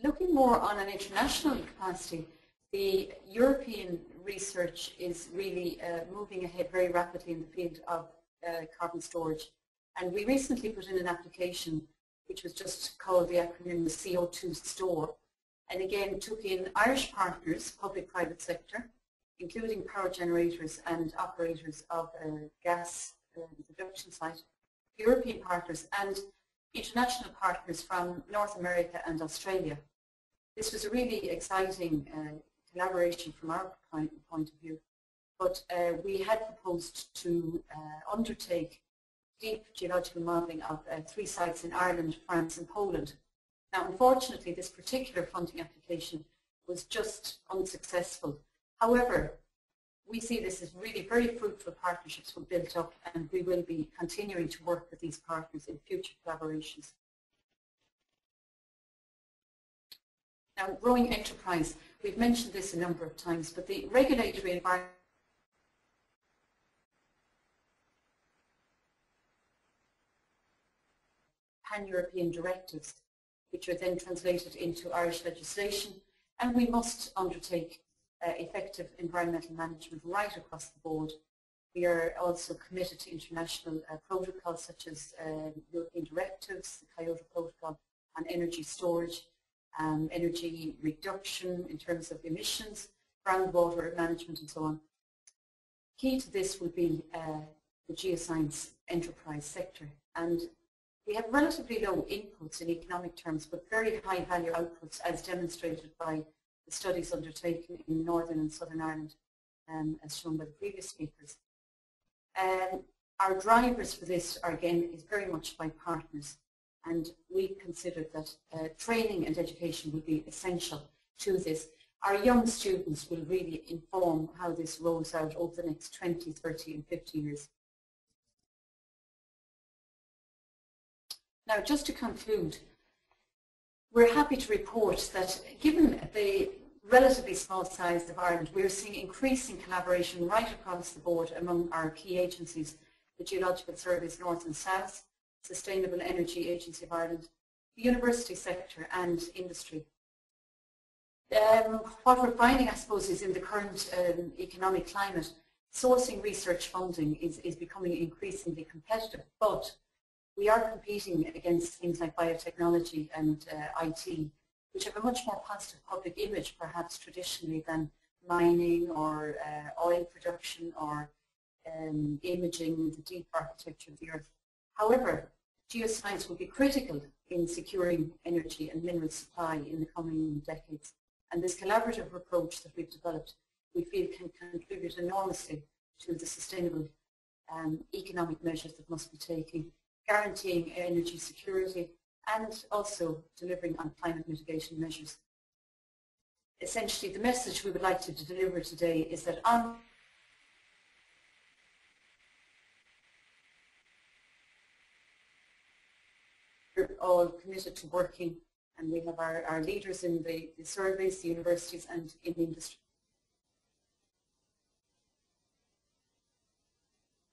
Looking more on an international capacity, the European research is really moving ahead very rapidly in the field of carbon storage. And we recently put in an application which was just called the acronym CO2 Store, and again took in Irish partners, public-private sector, including power generators and operators of gas production site, European partners and international partners from North America and Australia. This was a really exciting collaboration from our point of view, but we had proposed to undertake deep geological modelling of 3 sites in Ireland, France and Poland. Now unfortunately this particular funding application was just unsuccessful. However, we see this as really very fruitful partnerships were built up, and we will be continuing to work with these partners in future collaborations. Now, growing enterprise, we've mentioned this a number of times, but the regulatory environment pan-European directives, which are then translated into Irish legislation, and we must undertake effective environmental management right across the board. We are also committed to international protocols such as European directives, the Kyoto Protocol on energy storage, energy reduction in terms of emissions, groundwater management and so on. Key to this will be the geoscience enterprise sector, and we have relatively low inputs in economic terms but very high value outputs, as demonstrated by the studies undertaken in Northern and Southern Ireland, as shown by the previous speakers. Our drivers for this are, again, is very much by partners, and we consider that training and education will be essential to this. Our young students will really inform how this rolls out over the next 20, 30 and 50 years. Now, just to conclude, we're happy to report that given the relatively small size of Ireland, we're seeing increasing collaboration right across the board among our key agencies, the Geological Surveys North and South, Sustainable Energy Agency of Ireland, the university sector and industry. What we're finding, I suppose, is in the current economic climate, sourcing research funding is becoming increasingly competitive, but we are competing against things like biotechnology and IT, which have a much more positive public image, perhaps traditionally, than mining or oil production or imaging the deep architecture of the earth. However, geoscience will be critical in securing energy and mineral supply in the coming decades. And this collaborative approach that we've developed, we feel can contribute enormously to the sustainable economic measures that must be taken, guaranteeing energy security and also delivering on climate mitigation measures. Essentially, the message we would like to deliver today is that we're all committed to working, and we have our leaders in the surveys, the universities and in the industry.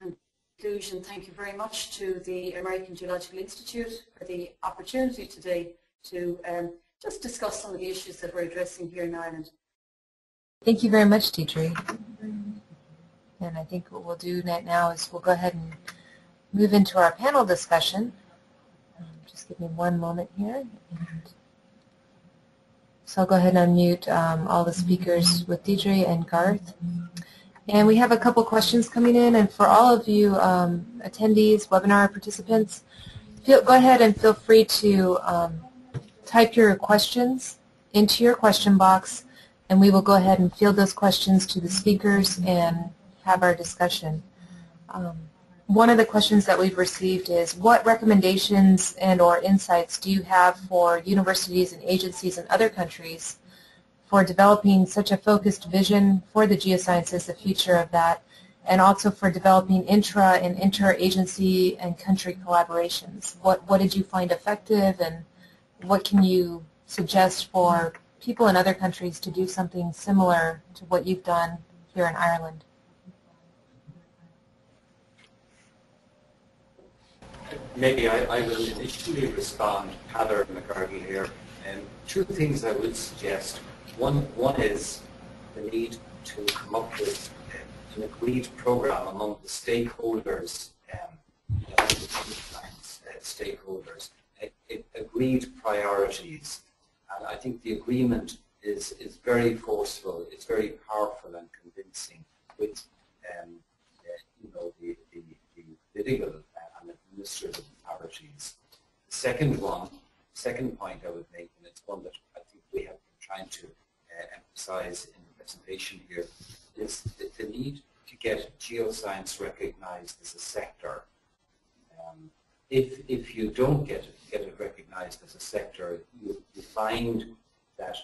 In conclusion, thank you very much to the American Geological Institute for the opportunity today to just discuss some of the issues that we're addressing here in Ireland. Thank you very much, Deidre. And I think what we'll do now is we'll go ahead and move into our panel discussion. Just give me one moment here. So I'll go ahead and unmute all the speakers with Deidre and Garth. And we have a couple questions coming in, and for all of you attendees, webinar participants, go ahead and feel free to type your questions into your question box, and we will go ahead and field those questions to the speakers and have our discussion. One of the questions that we've received is, what recommendations and or insights do you have for universities and agencies in other countries for developing such a focused vision for the geosciences, the future of that, and also for developing intra and inter-agency and country collaborations? What did you find effective, and what can you suggest for people in other countries to do something similar to what you've done here in Ireland? Maybe I will initially respond, Heather McCarthy here. Two things I would suggest. One is the need to come up with an agreed program among the stakeholders, the science stakeholders, agreed priorities. And I think the agreement is very forceful, it's very powerful and convincing with the political and administrative authorities. The second point I would make, and it's one that I think we have been trying to emphasize in the presentation here, is the need to get geoscience recognized as a sector. If you don't get it recognized as a sector, you find that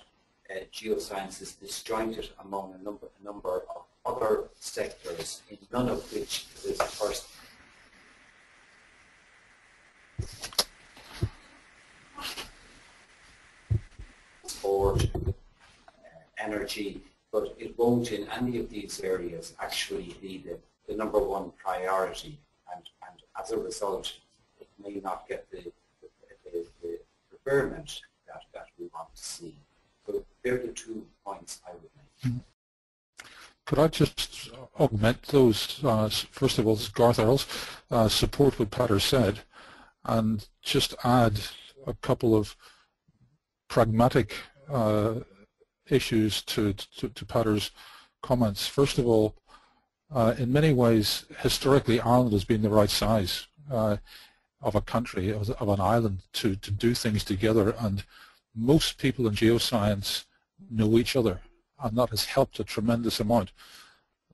geoscience is disjointed among a number of other sectors, in none of which is first. Sport, energy, but it won't in any of these areas actually be the number one priority, and as a result it may not get the preferment that we want to see. So they're the 2 points I would make. Could I just augment those? First of all, this is Garth Earls, support what Peter said, and just add a couple of pragmatic issues to Peter's comments. First of all, in many ways, historically, Ireland has been the right size of a country, of an island, to do things together, and most people in geoscience know each other, and that has helped a tremendous amount.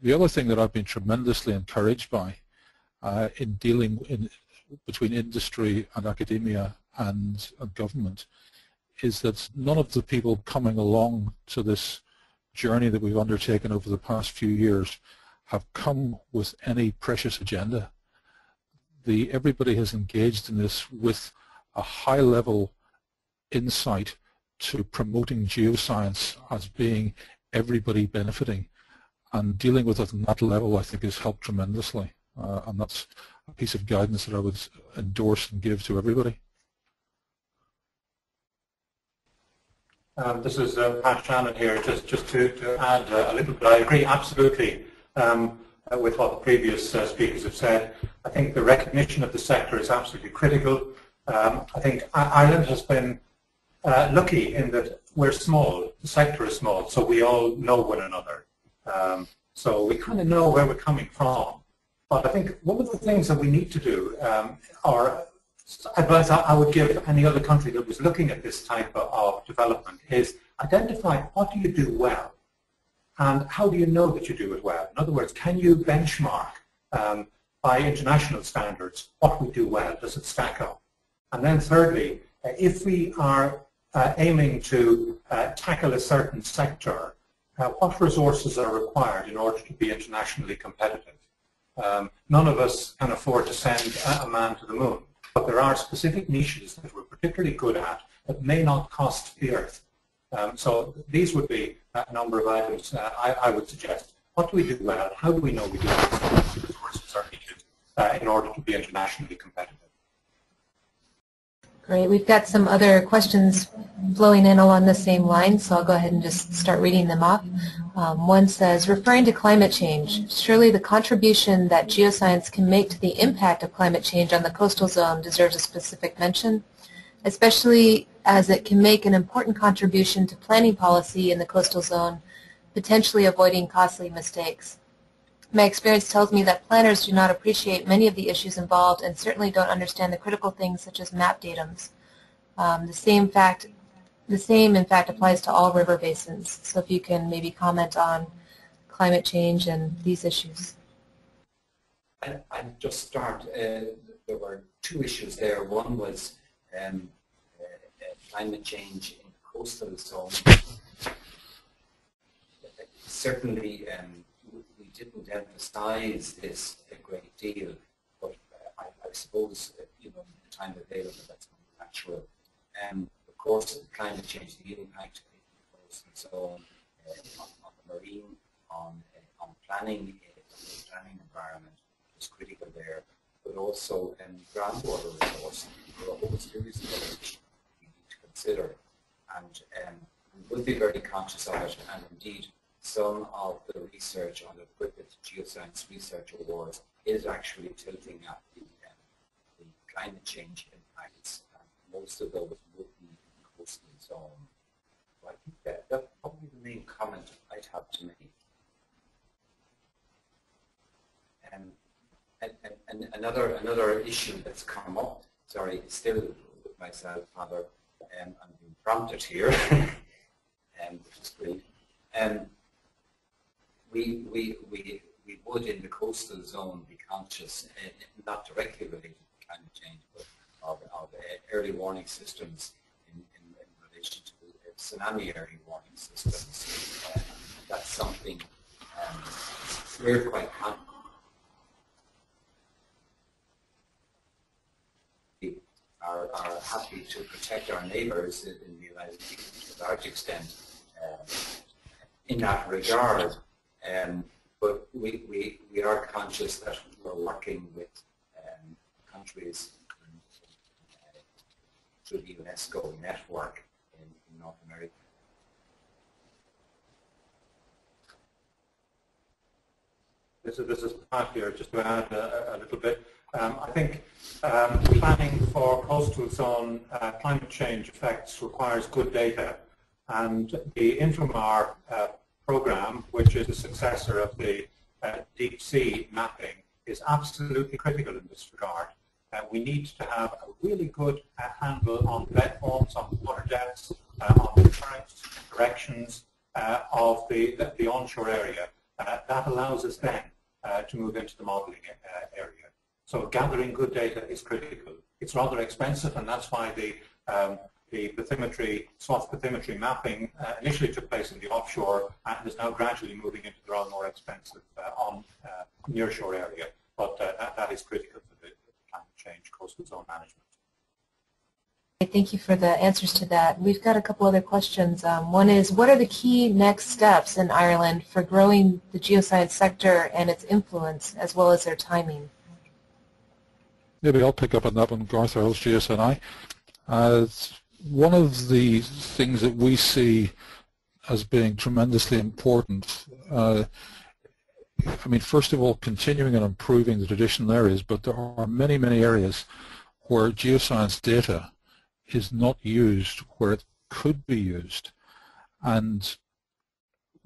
The other thing that I've been tremendously encouraged by in dealing between industry and academia and government is that none of the people coming along to this journey that we've undertaken over the past few years have come with any precious agenda. Everybody has engaged in this with a high-level insight to promoting geoscience as being everybody benefiting, and dealing with it on that level I think has helped tremendously, and that's a piece of guidance that I would endorse and give to everybody. This is Pat Shannon here. Just to add a little bit, I agree absolutely with what the previous speakers have said. I think the recognition of the sector is absolutely critical. I think Ireland has been lucky in that we're small, the sector is small, so we all know one another. So we kind of know where we're coming from. But I think one of the things that we need to do, or advice I would give any other country that was looking at this type of development, is identify what do you do well and how do you know that you do it well. In other words, can you benchmark by international standards what we do well? Does it stack up? And then thirdly, if we are aiming to tackle a certain sector, what resources are required in order to be internationally competitive? None of us can afford to send a man to the moon, but there are specific niches that we're particularly good at that may not cost the earth. So these would be a number of items I would suggest. What do we do well? How do we know we do well? What resources are needed in order to be internationally competitive? Great. We've got some other questions flowing in along the same line, so I'll go ahead and just start reading them off. One says, referring to climate change, surely the contribution that geoscience can make to the impact of climate change on the coastal zone deserves a specific mention, especially as it can make an important contribution to planning policy in the coastal zone, potentially avoiding costly mistakes. My experience tells me that planners do not appreciate many of the issues involved and certainly don't understand the critical things such as map datums. The same, in fact, applies to all river basins. So if you can maybe comment on climate change and these issues. I'll just start. There were two issues there. One was climate change in the coastal zone. Certainly, we didn't emphasize this a great deal, but I suppose, you know, the time available, that's natural. Of course, climate change, the impact of the coastal zone on the marine, on planning, the planning environment is critical there, but also groundwater resources. There are a whole series of other issues we need to consider, and we will be very conscious of it, and indeed, some of the research on the Griffith Geoscience Research Awards is actually tilting at the climate change impacts, and most of those would be in the coastal zone. So I think that's probably the main comment I'd have to make. And another issue that's come up, sorry, still with myself, Father, I'm being prompted here, which is great. We would in the coastal zone be conscious, not directly related to climate change, but of early warning systems in relation to tsunami early warning systems. That's something we're quite conscious. We are happy to protect our neighbours in the United Kingdom to a large extent in that regard. But we are conscious that we're working with countries through the UNESCO network in North America. This is Pat here, just to add a little bit. I think planning for coastal zone climate change effects requires good data, and the Inframar program, which is the successor of the deep sea mapping, is absolutely critical in this regard. We need to have a really good handle on bed forms, on water depths, on the current directions of the onshore area. That allows us then to move into the modeling area. So gathering good data is critical. It's rather expensive, and that's why the bathymetry, swath bathymetry mapping initially took place in the offshore and is now gradually moving into the rather more expensive on nearshore area. But that is critical for the climate change coastal zone management. Thank you for the answers to that. We've got a couple other questions. One is, what are the key next steps in Ireland for growing the geoscience sector and its influence, as well as their timing? Maybe I'll pick up on that one, Garth Earls, GSNI. One of the things that we see as being tremendously important, I mean, first of all, continuing and improving the traditional areas, but there are many, many areas where geoscience data is not used where it could be used, and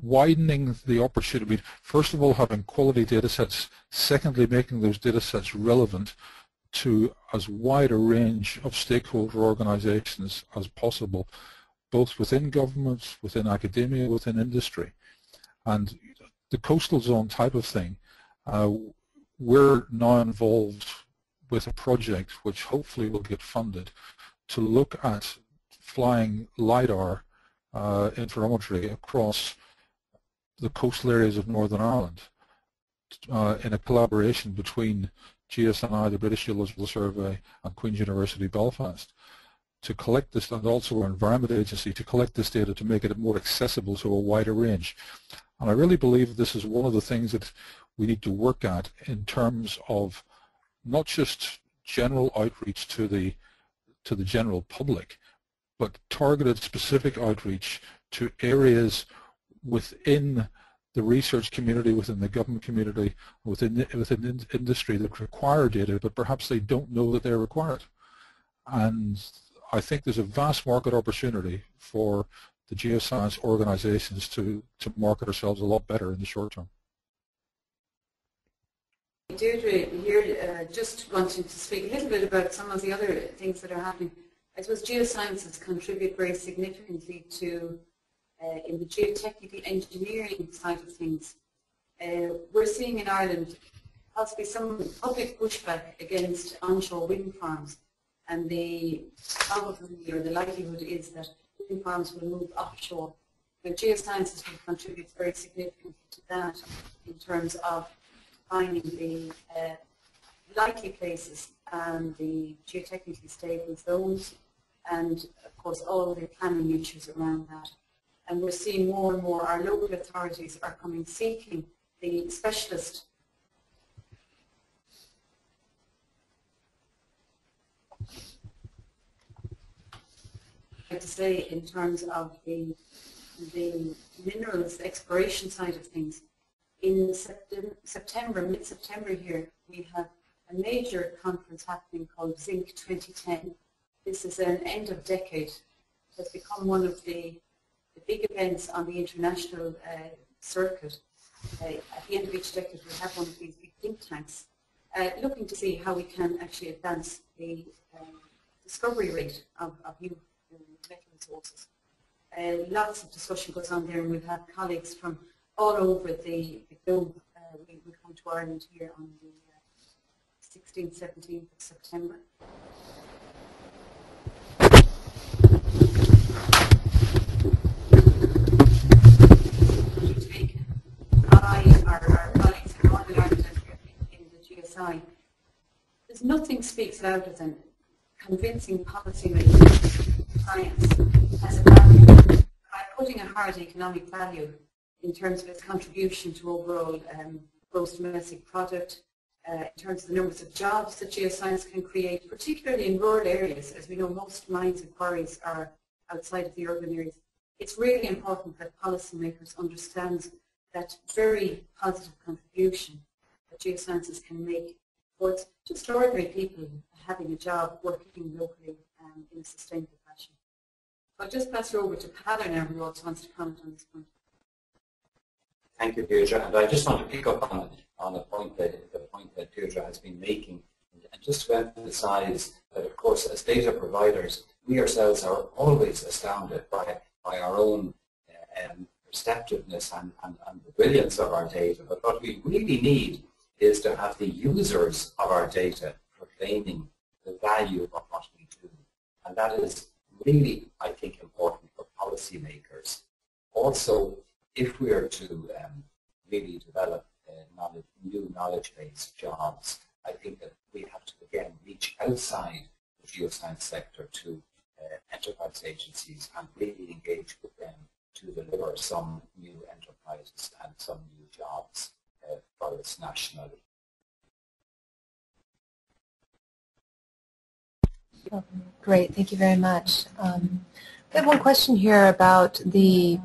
widening the opportunity, first of all having quality data sets, secondly making those data sets relevant to as wide a range of stakeholder organizations as possible, both within governments, within academia, within industry. And the coastal zone type of thing, we're now involved with a project which hopefully will get funded to look at flying LiDAR interferometry across the coastal areas of Northern Ireland in a collaboration between GSNI, the British Geological Survey, and Queen's University Belfast to collect this, and also our Environment Agency, to collect this data to make it more accessible to a wider range. And I really believe this is one of the things that we need to work at in terms of not just general outreach to the to the general public, but targeted specific outreach to areas within the research community, within the government community, within industry that require data, but perhaps they don't know that they're required. And I think there's a vast market opportunity for the geoscience organizations to market ourselves a lot better in the short term. Deirdre here, just wanting to speak a little bit about some of the other things that are happening. I suppose geosciences contribute very significantly to in the geotechnical engineering side of things. We're seeing in Ireland possibly some public pushback against onshore wind farms, and the probability or the likelihood is that wind farms will move offshore. The geosciences will contribute very significantly to that in terms of finding the likely places and the geotechnically stable zones, and of course all the planning issues around that. And we're seeing more and more our local authorities are coming seeking the specialist to say in terms of the minerals exploration side of things. In September, mid-September here, we have a major conference happening called Zinc 2010. This is an end of decade. It has become one of the big events on the international circuit. At the end of each decade, we have one of these big think tanks looking to see how we can actually advance the discovery rate of new metal resources. Lots of discussion goes on there, and we've had colleagues from all over the globe. We come to Ireland here on the 16th, 17th of September. By our colleagues in Northern Ireland in the GSI. There's nothing speaks louder than convincing policymakers science as a value by putting a hard economic value in terms of its contribution to overall gross domestic product, in terms of the numbers of jobs that geoscience can create, particularly in rural areas. As we know, most mines and quarries are outside of the urban areas. It's really important that policymakers understand that very positive contribution that geosciences can make towards just ordinary people having a job, working locally in a sustainable fashion. So I'll just pass it over to Padder now, who also wants to comment on this point. Thank you, Deirdre. And I just want to pick up on the point that Deirdre has been making, and just to emphasize that, of course, as data providers, we ourselves are always astounded by our own perceptiveness and the brilliance of our data. But what we really need is to have the users of our data proclaiming the value of what we do. And that is really, I think, important for policymakers. Also, if we are to really develop new knowledge-based jobs, I think that we have to, again, reach outside the geoscience sector to enterprise agencies and really engage with them to deliver some new enterprises and some new jobs for us nationally. Great, thank you very much. I have one question here about the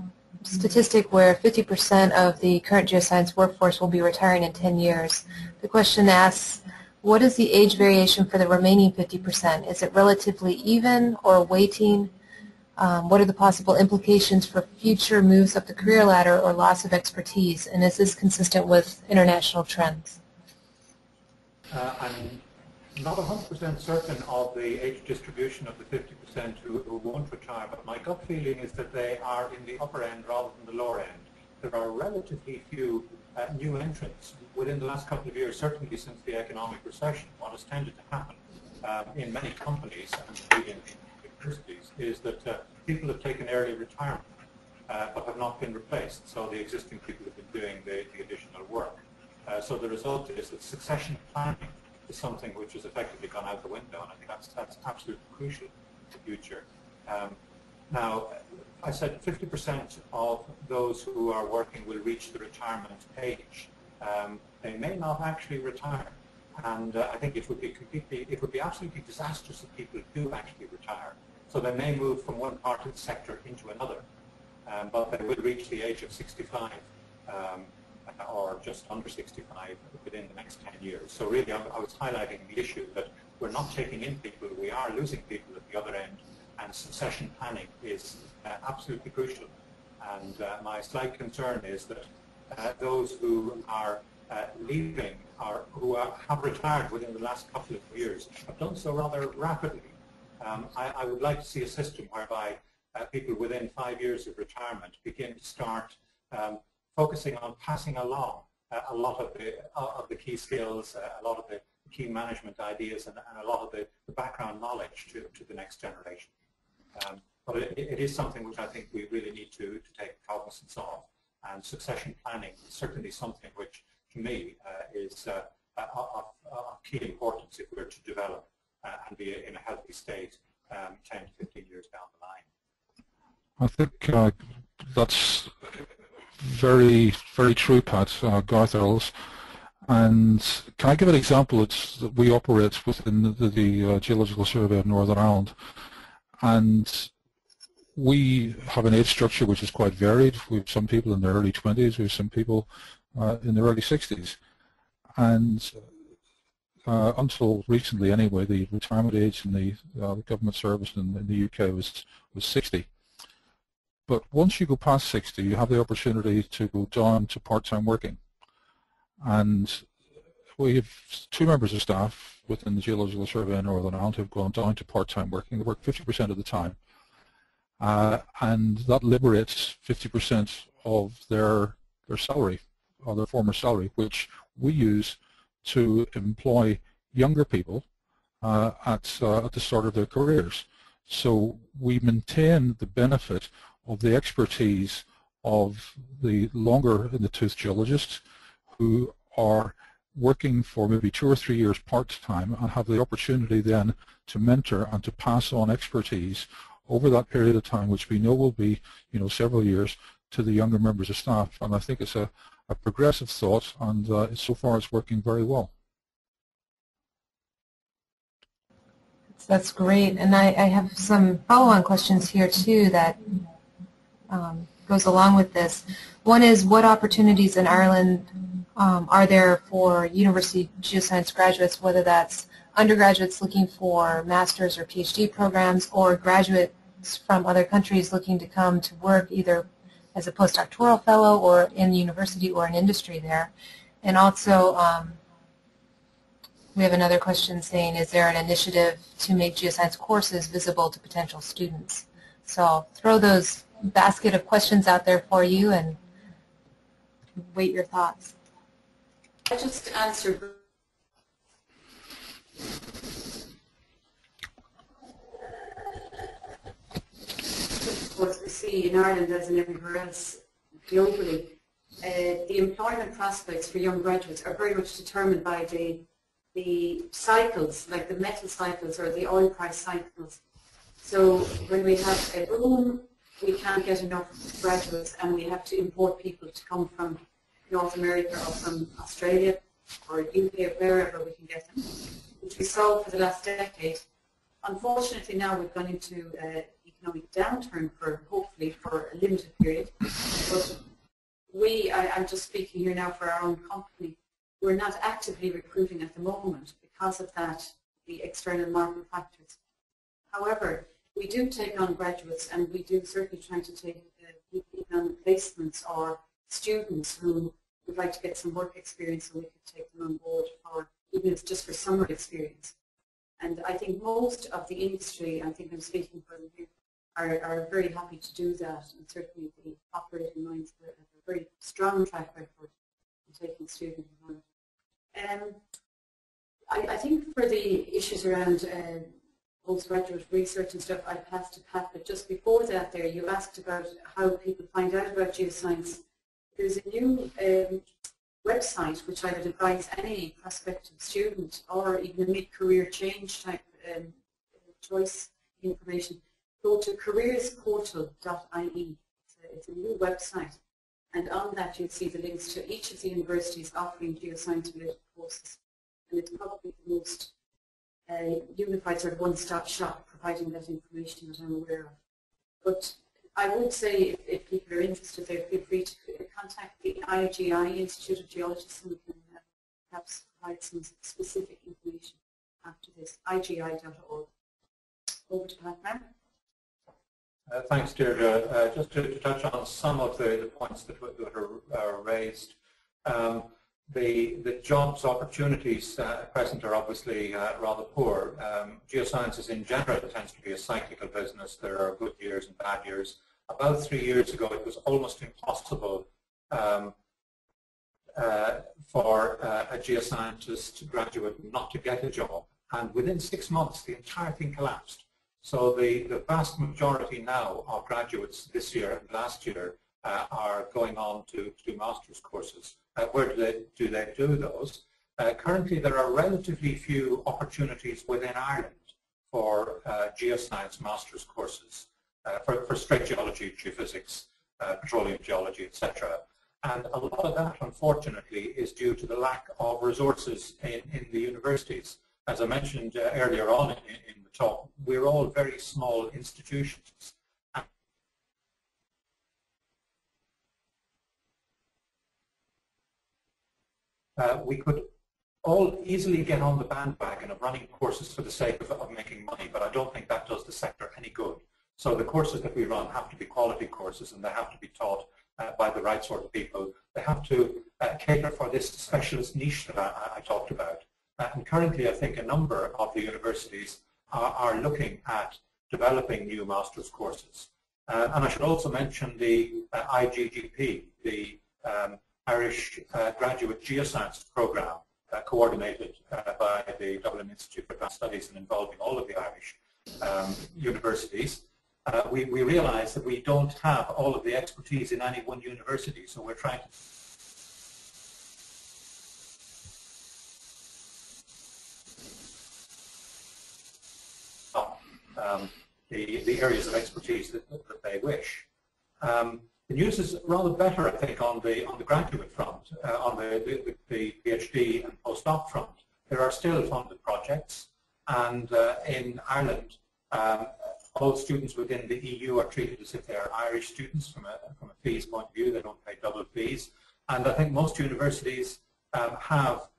statistic where 50% of the current geoscience workforce will be retiring in 10 years. The question asks, what is the age variation for the remaining 50%? Is it relatively even or weighting? What are the possible implications for future moves up the career ladder or loss of expertise? And is this consistent with international trends? I'm not 100% certain of the age distribution of the 50% who won't retire, but my gut feeling is that they are in the upper end rather than the lower end. There are relatively few new entrants within the last couple of years, certainly since the economic recession. What has tended to happen in many companies and in universities is that people have taken early retirement but have not been replaced. So the existing people have been doing the additional work. So the result is that succession planning is something which has effectively gone out the window, and I think that's absolutely crucial in the future. Now, I said 50% of those who are working will reach the retirement age. They may not actually retire. And I think it would be absolutely disastrous if people do actually retire. So they may move from one part of the sector into another, but they will reach the age of 65 or just under 65 within the next 10 years. So really I was highlighting the issue that we're not taking in people, we are losing people at the other end, and succession planning is absolutely crucial. And my slight concern is that those who are leaving or who have retired within the last couple of years have done so rather rapidly. I would like to see a system whereby people within 5 years of retirement begin to start focusing on passing along a lot of the key skills, a lot of the key management ideas, and a lot of the background knowledge to the next generation. But it is something which I think we really need to take cognizance of, and succession planning is certainly something which, to me, is of key importance if we're to develop and be in a healthy state 10 to 15 years down the line. I think that's very, very true, Pat, Garth Earls. And can I give an example that we operate within the Geological Survey of Northern Ireland? And we have an age structure which is quite varied. We have some people in their early 20s, we have some people in their early 60s. And until recently anyway, the retirement age in the government service in the UK was 60. But once you go past 60, you have the opportunity to go down to part-time working. And we have 2 members of staff within the Geological Survey in Northern Ireland who have gone down to part-time working. They work 50% of the time. And that liberates 50% of their salary, or their former salary, which we use to employ younger people at the start of their careers. So we maintain the benefit of the expertise of the longer in the tooth geologists who are working for maybe 2 or 3 years part-time and have the opportunity then to mentor and to pass on expertise over that period of time, which we know will be, several years, to the younger members of staff. And I think it's a progressive thought, and so far it's working very well. That's great. And I have some follow-on questions here too that goes along with this. One is, what opportunities in Ireland are there for university geoscience graduates, whether that's undergraduates looking for master's or PhD programs, or graduates from other countries looking to come to work either as a postdoctoral fellow or in the university or in industry there? And also, we have another question saying, is there an initiative to make geoscience courses visible to potential students? So I'll throw those basket of questions out there for you and wait your thoughts. I just answer. What we see in Ireland, as in everywhere else globally, the employment prospects for young graduates are very much determined by the cycles, like the metal cycles or the oil price cycles. So when we have a boom, we can't get enough graduates, and we have to import people to come from North America or from Australia or UK or wherever we can get them, which we saw for the last decade. Unfortunately, now we've gone into economic downturn hopefully for a limited period. But I'm just speaking here now for our own company, we're not actively recruiting at the moment because of that, the external market factors. However, we do take on graduates, and we do certainly try to take people on placements or students who would like to get some work experience, so we could take them on board for, even if it's just for summer experience. And I think most of the industry, I think I'm speaking for them here, are very happy to do that, and certainly the operating minds have a very strong track record in taking students on. I think for the issues around postgraduate research and stuff, I passed to Pat, but just before that there, you asked about how people find out about geoscience. There's a new website which I would advise any prospective student or even a mid-career change type choice information. Go to careersportal.ie. It's a new website, and on that you'll see the links to each of the universities offering geoscience-related courses. and it's probably the most unified sort of one-stop shop providing that information that I'm aware of. But I would say if people are interested, they feel free to contact the IGI, Institute of Geologists, and we can perhaps provide some specific information after this, igi.org. Over to Pat now. Thanks, Deirdre. Just to touch on some of the points that are raised. The jobs opportunities at present are obviously rather poor. Geosciences in general tends to be a cyclical business. There are good years and bad years. About 3 years ago, it was almost impossible for a geoscientist graduate not to get a job. And within 6 months, the entire thing collapsed. So the vast majority now of graduates this year and last year are going on to do master's courses. Where do they do those? Currently, there are relatively few opportunities within Ireland for geoscience master's courses, for straight geology, geophysics, petroleum geology, etc. And a lot of that, unfortunately, is due to the lack of resources in the universities. As I mentioned earlier on in the talk, we're all very small institutions. We could all easily get on the bandwagon of running courses for the sake of making money, but I don't think that does the sector any good. So the courses that we run have to be quality courses, and they have to be taught by the right sort of people. They have to cater for this specialist niche that I talked about. And currently, I think a number of the universities are looking at developing new master's courses. And I should also mention the IGGP, the Irish Graduate Geoscience Programme, coordinated by the Dublin Institute for Advanced Studies and involving all of the Irish universities. We realize that we don't have all of the expertise in any one university, so we're trying to the areas of expertise that they wish. The news is rather better, I think, on the graduate front, on the PhD and postdoc front. There are still funded projects, and in Ireland, all students within the EU are treated as if they are Irish students from a fees point of view. They don't pay double fees, and I think most universities have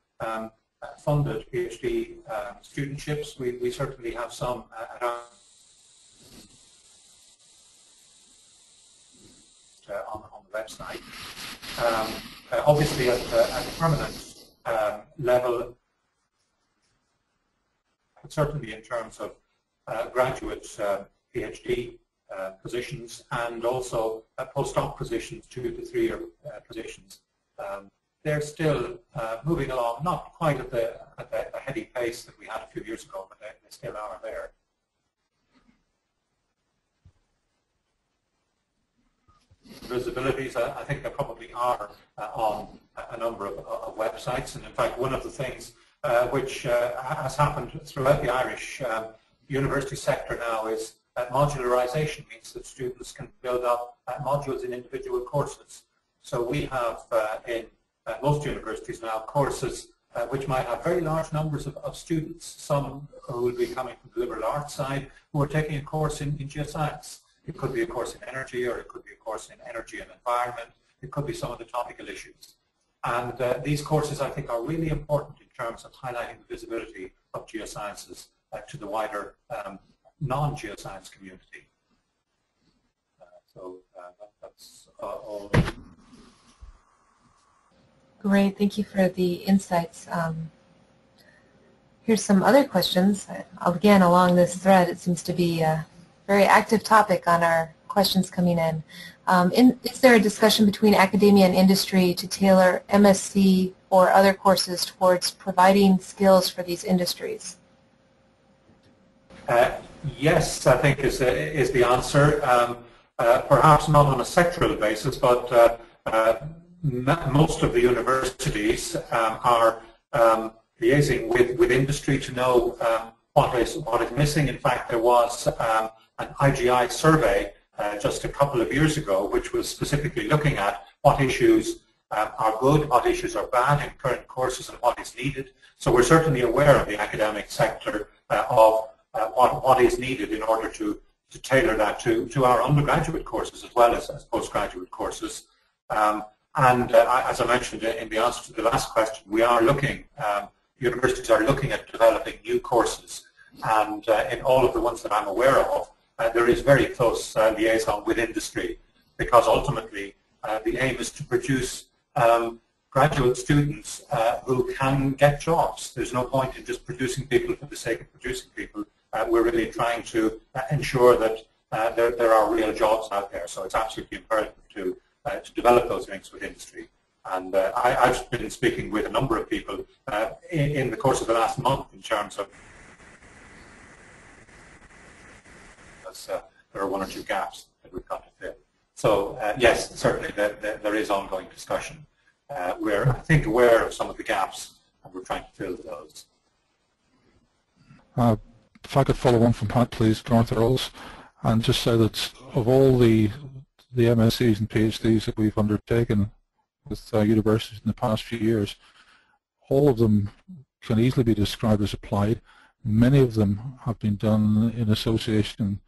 funded PhD studentships. We certainly have some at our on the website. Obviously, at a permanent level, but certainly in terms of graduate PhD positions and also postdoc positions, 2 to 3 year positions, they're still moving along, not quite at the heady pace that we had a few years ago, but they still are there. Visibilities, I think there probably are on a number of websites, and in fact one of the things which has happened throughout the Irish university sector now is that modularization means that students can build up modules in individual courses. So we have in most universities now courses which might have very large numbers of students, some who will be coming from the liberal arts side who are taking a course in geoscience. It could be a course in energy, or it could be a course in energy and environment. It could be some of the topical issues. And these courses, I think, are really important in terms of highlighting the visibility of geosciences to the wider non-geoscience community. That's all. Great, thank you for the insights. Here's some other questions. Again, along this thread, it seems to be a very active topic on our questions coming in. Is there a discussion between academia and industry to tailor MSc or other courses towards providing skills for these industries? Yes, I think is the answer. Perhaps not on a sectoral basis, but most of the universities are liaising with industry to know what is missing. In fact, there was an IGI survey just a couple of years ago, which was specifically looking at what issues are good, what issues are bad in current courses, and what is needed. So we're certainly aware of the academic sector of what is needed in order to tailor that to our undergraduate courses as well as postgraduate courses. As I mentioned in the answer to the last question, we are looking, universities are looking at developing new courses, and in all of the ones that I'm aware of, there is very close liaison with industry, because ultimately the aim is to produce graduate students who can get jobs. There's no point in just producing people for the sake of producing people. We're really trying to ensure that there are real jobs out there. So it's absolutely imperative to develop those links with industry. And I've been speaking with a number of people in the course of the last month in terms of there are one or two gaps that we've got to fill. So yes, certainly there is ongoing discussion. We're, I think, aware of some of the gaps, and we're trying to fill those. If I could follow on from Pat, please, Garth Earls, and just say that of all the MScs and PhDs that we've undertaken with universities in the past few years, all of them can easily be described as applied. Many of them have been done in association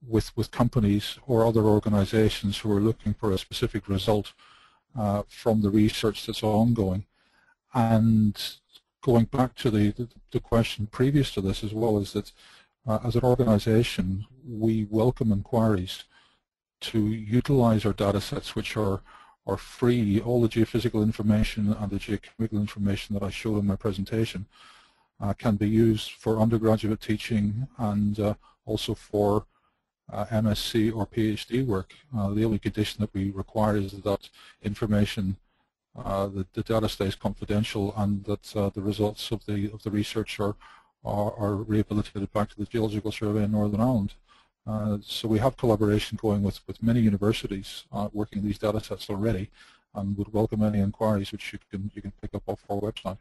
with companies or other organizations who are looking for a specific result from the research that's ongoing. And going back to the question previous to this as well, is that as an organization we welcome inquiries to utilize our data sets, which are free. All the geophysical information and the geochemical information that I showed in my presentation can be used for undergraduate teaching and also for MSc or PhD work. The only condition that we require is that information, the data stays confidential, and that the results of the research are rehabilitated back to the Geological Survey in Northern Ireland. So we have collaboration going with many universities working these data sets already, and would welcome any inquiries which you can pick up off our website.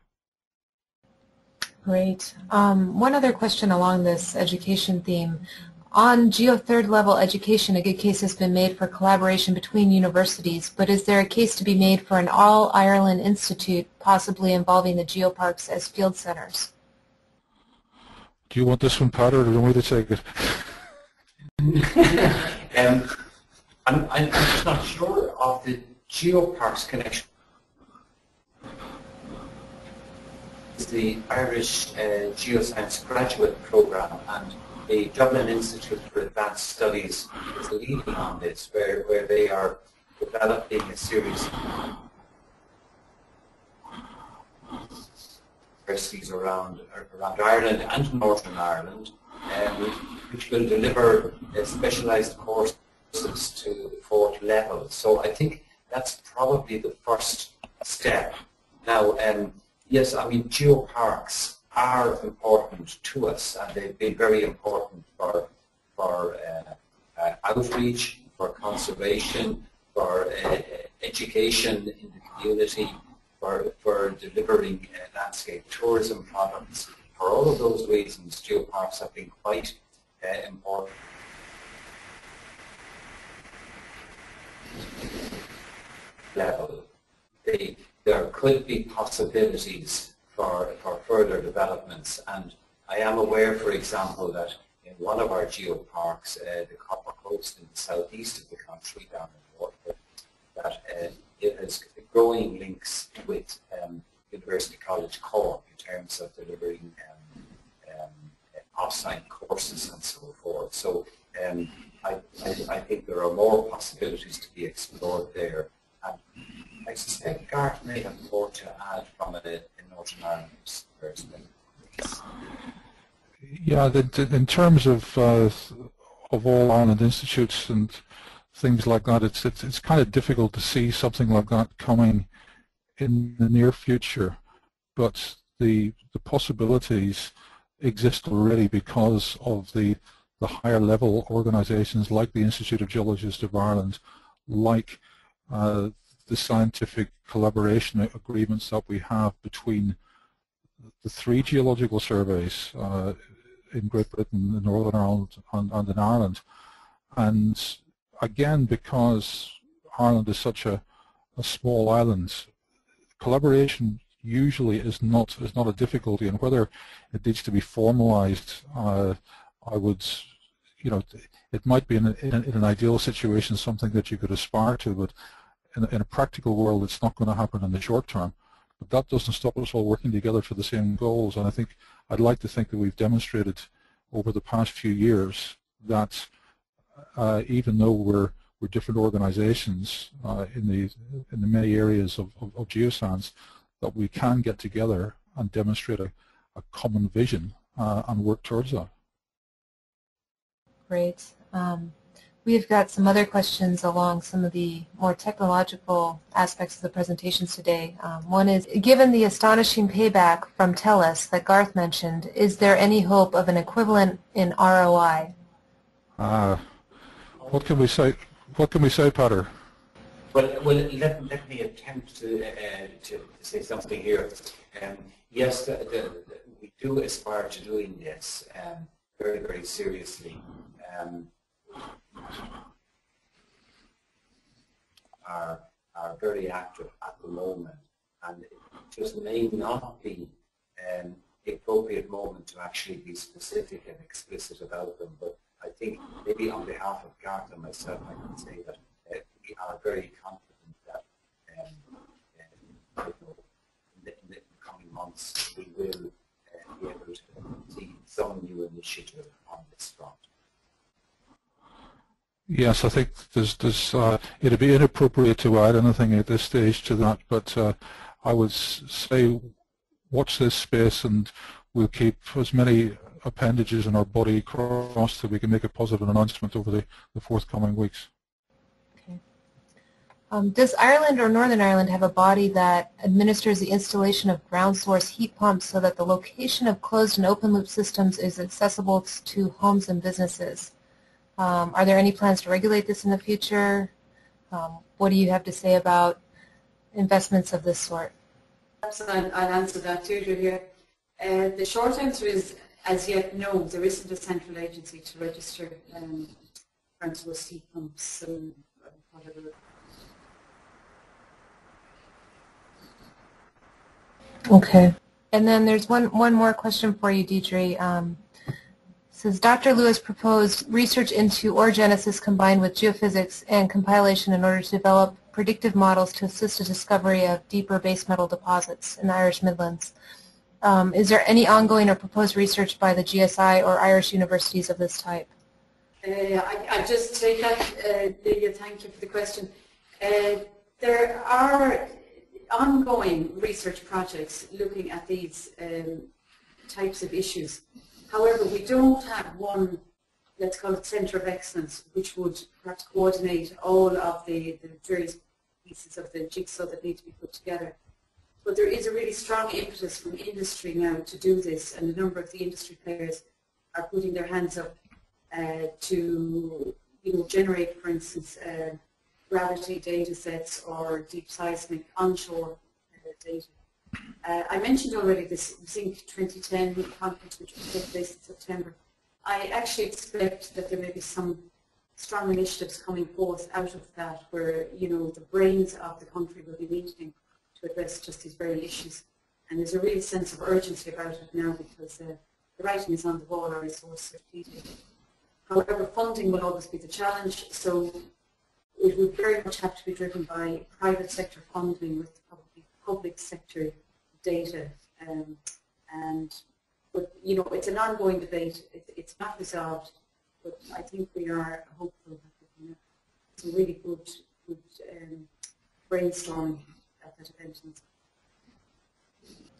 Great. One other question along this education theme. On geo-third level education, a good case has been made for collaboration between universities, but is there a case to be made for an all-Ireland institute, possibly involving the geoparks as field centers? Do you want this one, Pat, or do you want me to take it? I'm just not sure of the geoparks connection. It's the Irish Geoscience graduate program, and the Dublin Institute for Advanced Studies is leading on this, where they are developing a series of universities around Ireland and Northern Ireland, which will deliver specialized courses to the fourth level. So I think that's probably the first step. Now, yes, I mean, geoparks are important to us, and they've been very important for outreach, for conservation, for education in the community, for delivering landscape tourism products. For all of those reasons, geoparks have been quite important. Level. There could be possibilities for further developments, and I am aware, for example, that in one of our geoparks, the Copper Coast in the southeast of the country, down in Waterford, that it has growing links with University College Cork in terms of delivering off-site courses and so forth. So I think there are more possibilities to be explored there. And I suspect Garth may have more to add from a Northern Ireland perspective. Yeah, in terms of all Ireland institutes and things like that, it's kind of difficult to see something like that coming in the near future, but the possibilities exist already because of the higher level organizations like the Institute of Geologists of Ireland, like the scientific collaboration agreements that we have between the 3 geological surveys in Great Britain, in Northern Ireland, and in Ireland. And again, because Ireland is such a a small island, collaboration usually is not a difficulty, and whether it needs to be formalized, I would, it might be in an ideal situation something that you could aspire to, but in a practical world it's not going to happen in the short term. But that doesn't stop us all working together for the same goals, and I'd like to think that we've demonstrated over the past few years that even though we're different organizations in the many areas of geoscience, that we can get together and demonstrate a common vision and work towards that. Great. We've got some other questions along some of the more technological aspects of the presentations today. One is, given the astonishing payback from Telus that Garth mentioned, is there any hope of an equivalent in ROI? What can we say? What can we say, Pater? Well, let me attempt to say something here. Yes, we do aspire to doing this very, very seriously. Are very active at the moment, and it just may not be the appropriate moment to actually be specific and explicit about them. But I think maybe on behalf of Garth and myself, I can say that we are very confident that in the coming months we will be able to see some new initiative on this front. Yes, I think it'd be inappropriate to add anything at this stage to that, but I would say watch this space, and we'll keep as many appendages in our body crossed that we can make a positive announcement over the forthcoming weeks. Okay. Does Ireland or Northern Ireland have a body that administers the installation of ground source heat pumps so that the location of closed and open loop systems is accessible to homes and businesses? Are there any plans to regulate this in the future? What do you have to say about investments of this sort? Perhaps I'll answer that, Deirdre here. The short answer is, as yet, no. There isn't a central agency to register ground source heat pumps and whatever. Okay. And then there's one more question for you, Deirdre. Says, Dr. Lewis proposed research into orogenesis combined with geophysics and compilation in order to develop predictive models to assist the discovery of deeper base metal deposits in the Irish Midlands. Is there any ongoing or proposed research by the GSI or Irish universities of this type? I just take that, Lydia, thank you for the question. There are ongoing research projects looking at these types of issues. However, we don't have one, let's call it centre of excellence, which would perhaps coordinate all of the various pieces of the jigsaw that need to be put together. But there is a really strong impetus from industry now to do this, and a number of the industry players are putting their hands up to generate, for instance, gravity data sets or deep seismic onshore data. I mentioned already this Zinc 2010 conference, which will take place in September. I actually expect that there may be some strong initiatives coming forth out of that, where the brains of the country will be meeting to address just these very issues. And there's a real sense of urgency about it now, because the writing is on the wall, our resource strategic. However, funding will always be the challenge, so it would very much have to be driven by private sector funding with probably public sector data, but it's an ongoing debate. It's not resolved, but I think we are hopeful that we can have some really good brainstorming at that event.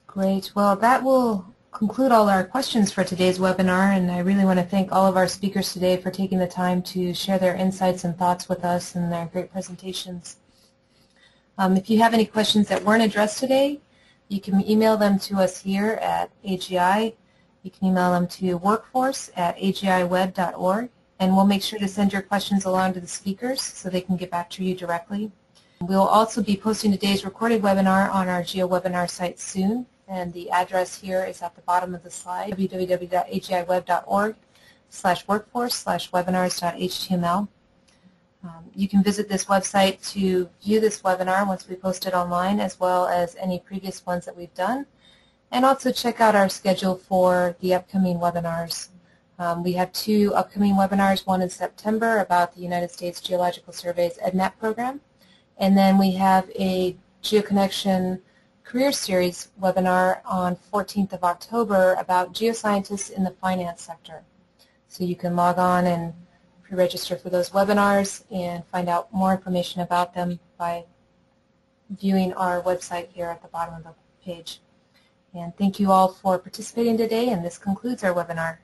Great. Well, that will conclude all our questions for today's webinar, and I really want to thank all of our speakers today for taking the time to share their insights and thoughts with us and their great presentations. If you have any questions that weren't addressed today, you can email them to us here at AGI. You can email them to workforce@agiweb.org, and we'll make sure to send your questions along to the speakers so they can get back to you directly. We'll also be posting today's recorded webinar on our GeoWebinar site soon, and the address here is at the bottom of the slide, www.agiweb.org/workforce/webinars.html. You can visit this website to view this webinar once we post it online, as well as any previous ones that we've done, and also check out our schedule for the upcoming webinars. We have 2 upcoming webinars, one in September about the United States Geological Survey's EdNet program, and then we have a GeoConnection Career Series webinar on 14th of October about geoscientists in the finance sector. So you can log on and pre-register for those webinars and find out more information about them by viewing our website here at the bottom of the page. And thank you all for participating today, and this concludes our webinar.